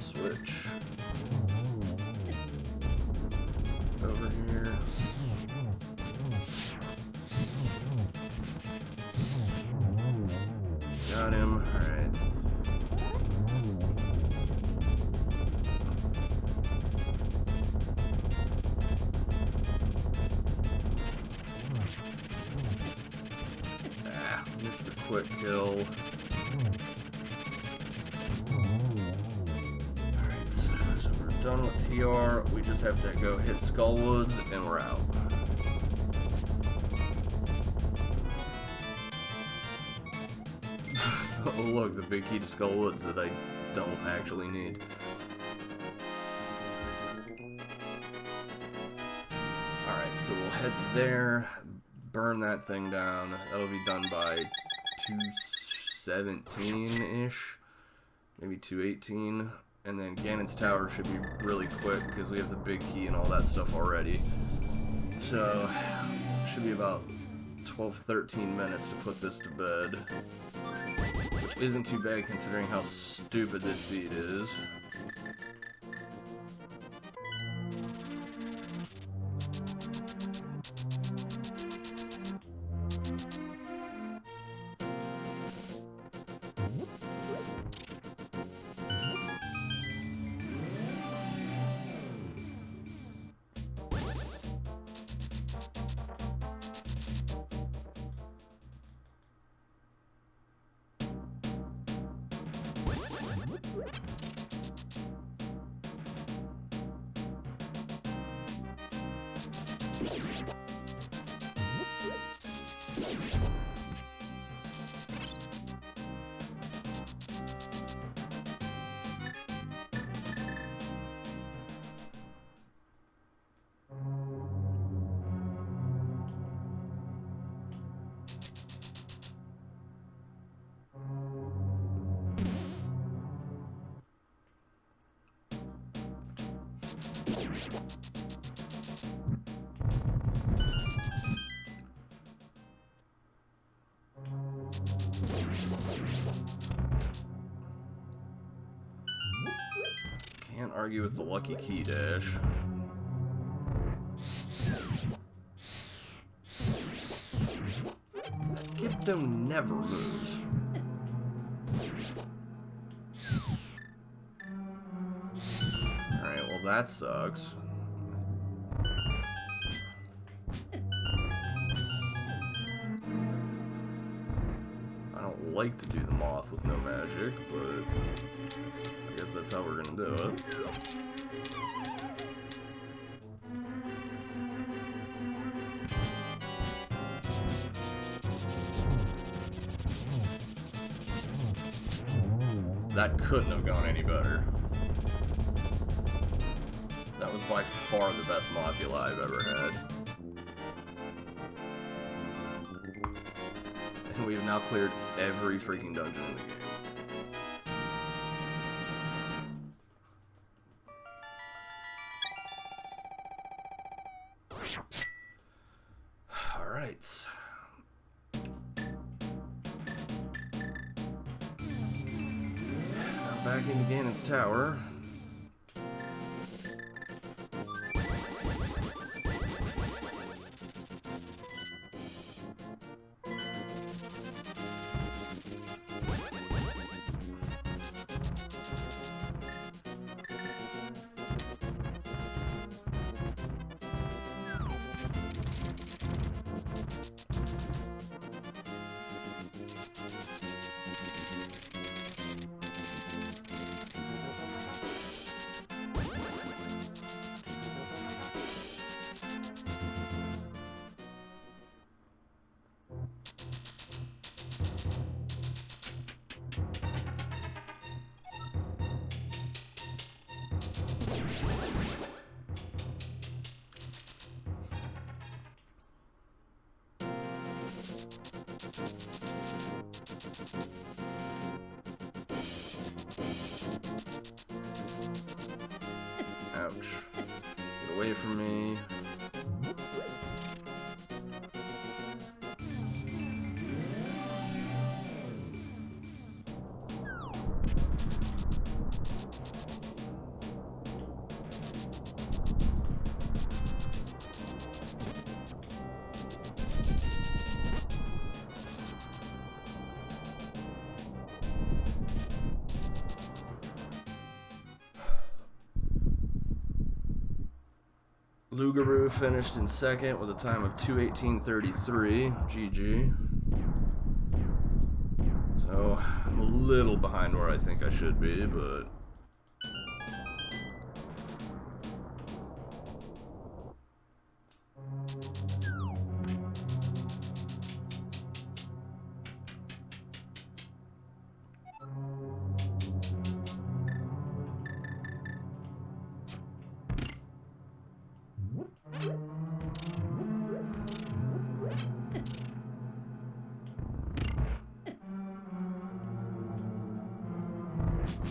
Switch. Over here. Got him. Alright. Ah, missed the quick kill. Alright, so we're done with TR. We just have to go hit Skullwoods and we're out. Oh look, the big key to Skullwoods that I don't actually need. Alright, so we'll head there, burn that thing down. That'll be done by 2:17-ish, maybe 2:18. And then Ganon's Tower should be really quick because we have the big key and all that stuff already. So, should be about 12-13 minutes to put this to bed. Which isn't too bad considering how stupid this seed is. Can't argue with the lucky key dash. That Gipto never moves. Alright, well that sucks. I don't like to do the moth with no magic, but I guess that's how we're gonna do it. That couldn't have gone any better. That was by far the best Mothula I've ever had. And we've now cleared every freaking dungeon in the game. Alright. Now back into Ganon's Tower. Ouch. Get away from me. Lugaroo finished in second with a time of 2:18:33. GG. So, I'm a little behind where I think I should be, but...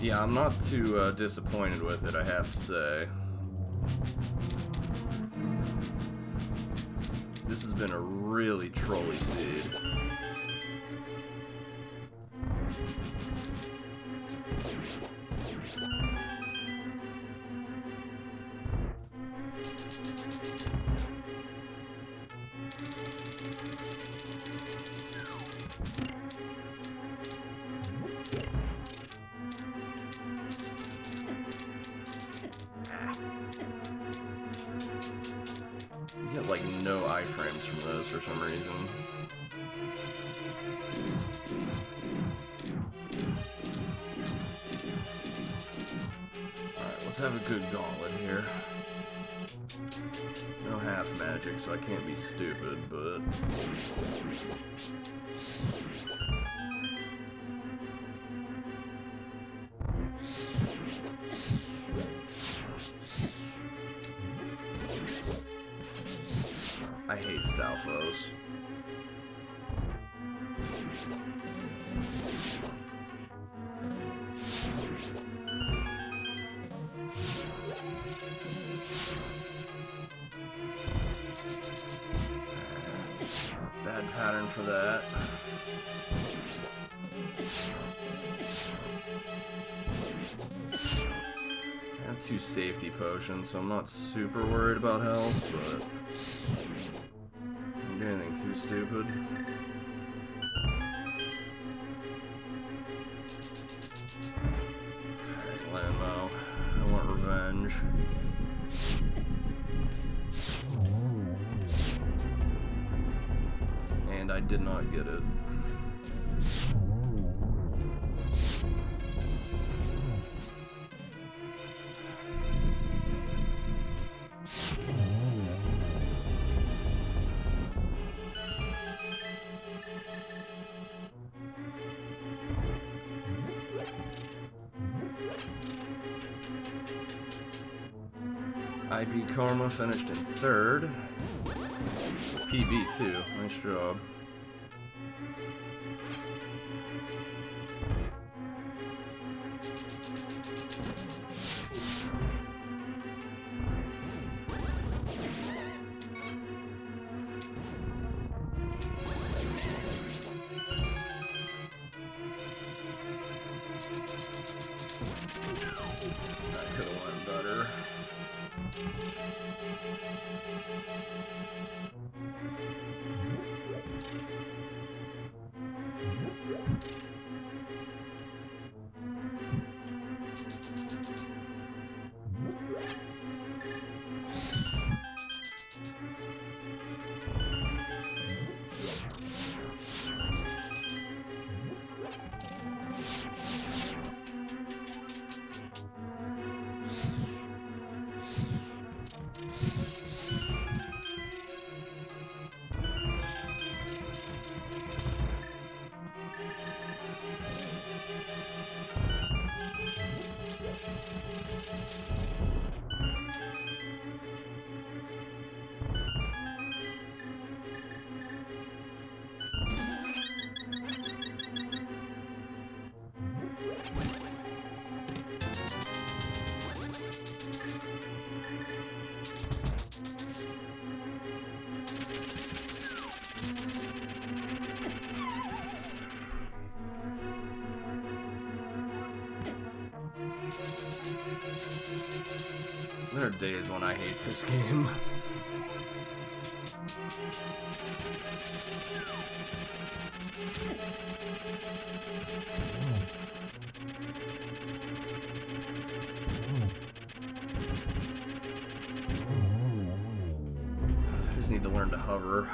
Yeah, I'm not too disappointed with it, I have to say. This has been a really trolly seed. You get like no iframes from those for some reason. Alright, let's have a good gauntlet here. No half magic, so I can't be stupid, but... I hate Stalfos. Bad pattern for that. I have 2 safety potions, so I'm not super worried about health, but I don't do anything too stupid. Alright, Lambo. I want revenge. And I did not get it. IB Karma finished in 3rd. PB too. Nice job. That could have went better. There are days when I hate this game. I just need to learn to hover.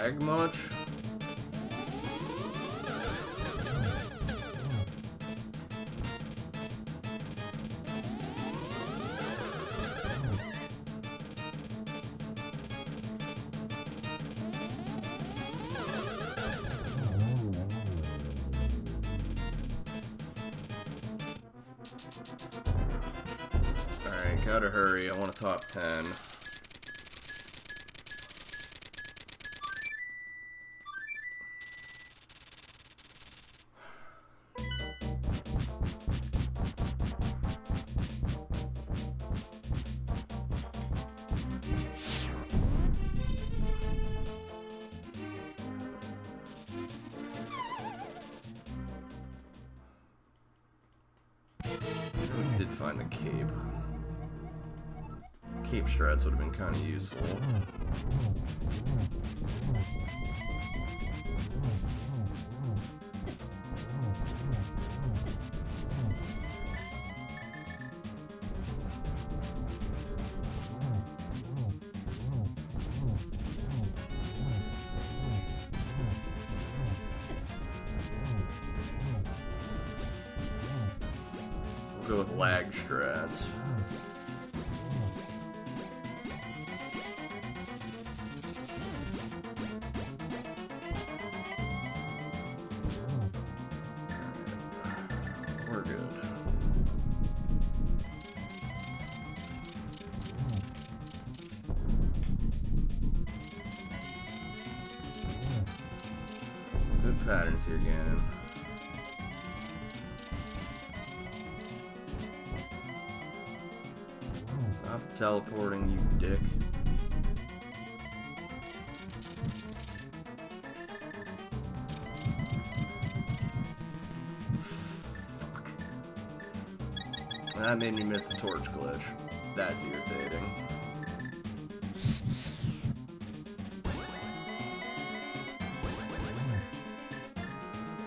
lag much. Alright, gotta hurry. I want a top 10. I did find the cape. Cape strats would have been kind of useful. We'll go with lag strats. We're good. Good patterns here, Ganon. Stop teleporting, you dick. Fuck. That made me miss the torch glitch. That's irritating.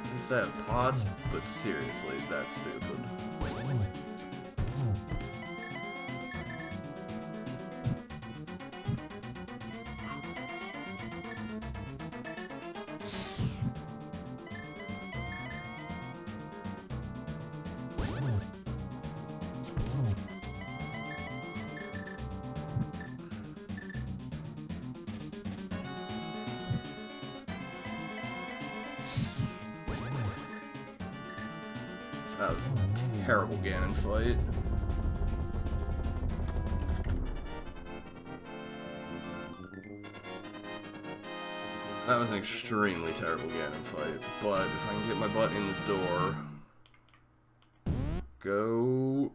At least I have pots, but seriously, that's stupid. That was a terrible Ganon fight. That was an extremely terrible Ganon fight, but if I can get my butt in the door... Go...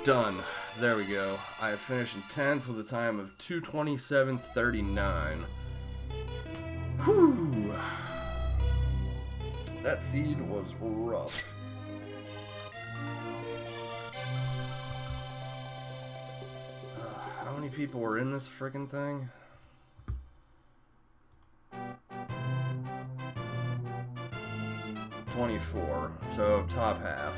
Done. There we go. I have finished in 10th with a time of 2:27:39. Whew! That seed was rough. How many people were in this frickin' thing? $24, so top half.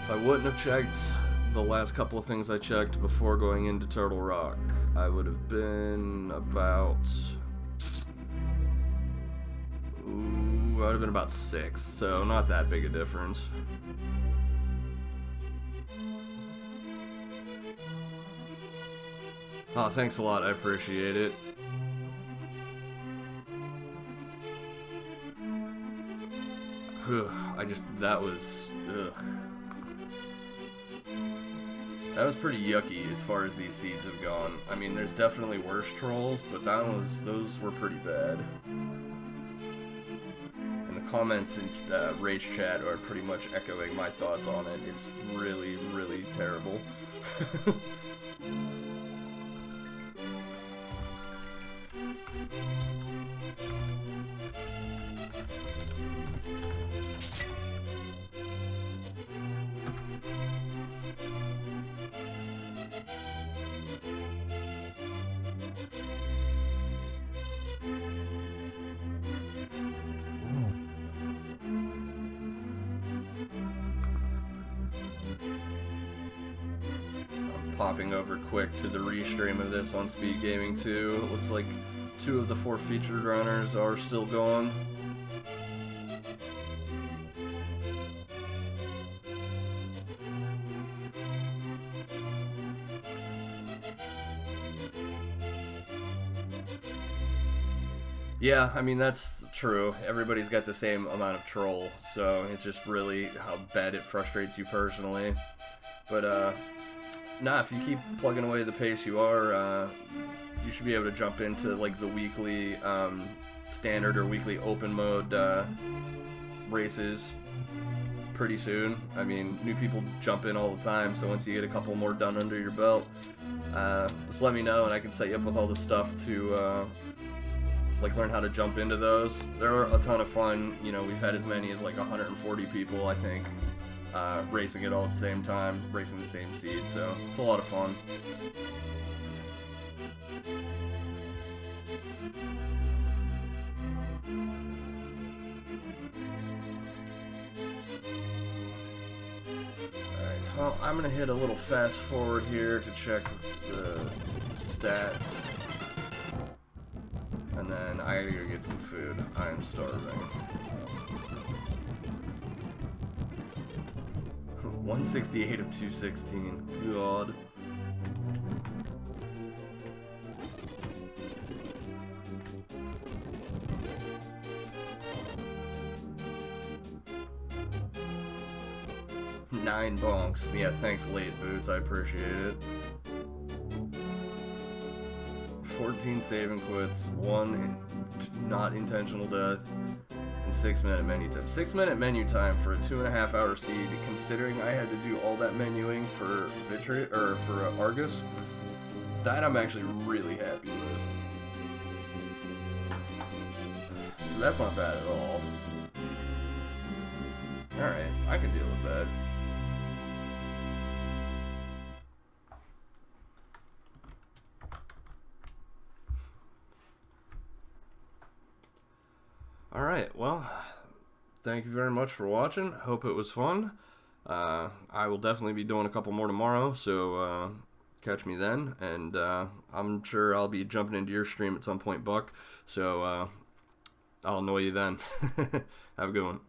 If I wouldn't have checked the last couple of things I checked before going into Turtle Rock, I would have been about... Ooh, I would have been about 6th, so not that big a difference. Oh, thanks a lot, I appreciate it. That was... Ugh. That was pretty yucky as far as these seeds have gone. I mean, there's definitely worse trolls, but those were pretty bad. And the comments in Rage Chat are pretty much echoing my thoughts on it. It's really, really terrible. popping over quick to the restream of this on Speed Gaming too. It looks like 2 of the 4 featured runners are still going. Yeah, I mean, that's true. Everybody's got the same amount of troll, so it's just really how bad it frustrates you personally. But, nah, if you keep plugging away the pace you are, you should be able to jump into, like, the weekly, standard or weekly open mode, races pretty soon. I mean, new people jump in all the time, so once you get a couple more done under your belt, just let me know and I can set you up with all the stuff to, like, learn how to jump into those. They're a ton of fun. You know, we've had as many as like 140 people, I think, racing it all at the same time, racing the same seed, so it's a lot of fun. Alright, well, I'm gonna hit a little fast forward here to check the stats. And then I gotta go get some food. I'm starving. 168 of 216. God. Nine bonks. Yeah, thanks, Late Boots. I appreciate it. 14 save and quits, 1 not intentional death, and 6-minute menu time. 6-minute menu time for a 2.5 hour seed, considering I had to do all that menuing for Argus, that I'm actually really happy with. So that's not bad at all. Alright, I can deal with that. Alright, well, thank you very much for watching. Hope it was fun. I will definitely be doing a couple more tomorrow, so catch me then. And I'm sure I'll be jumping into your stream at some point, Buck. So I'll annoy you then. Have a good one.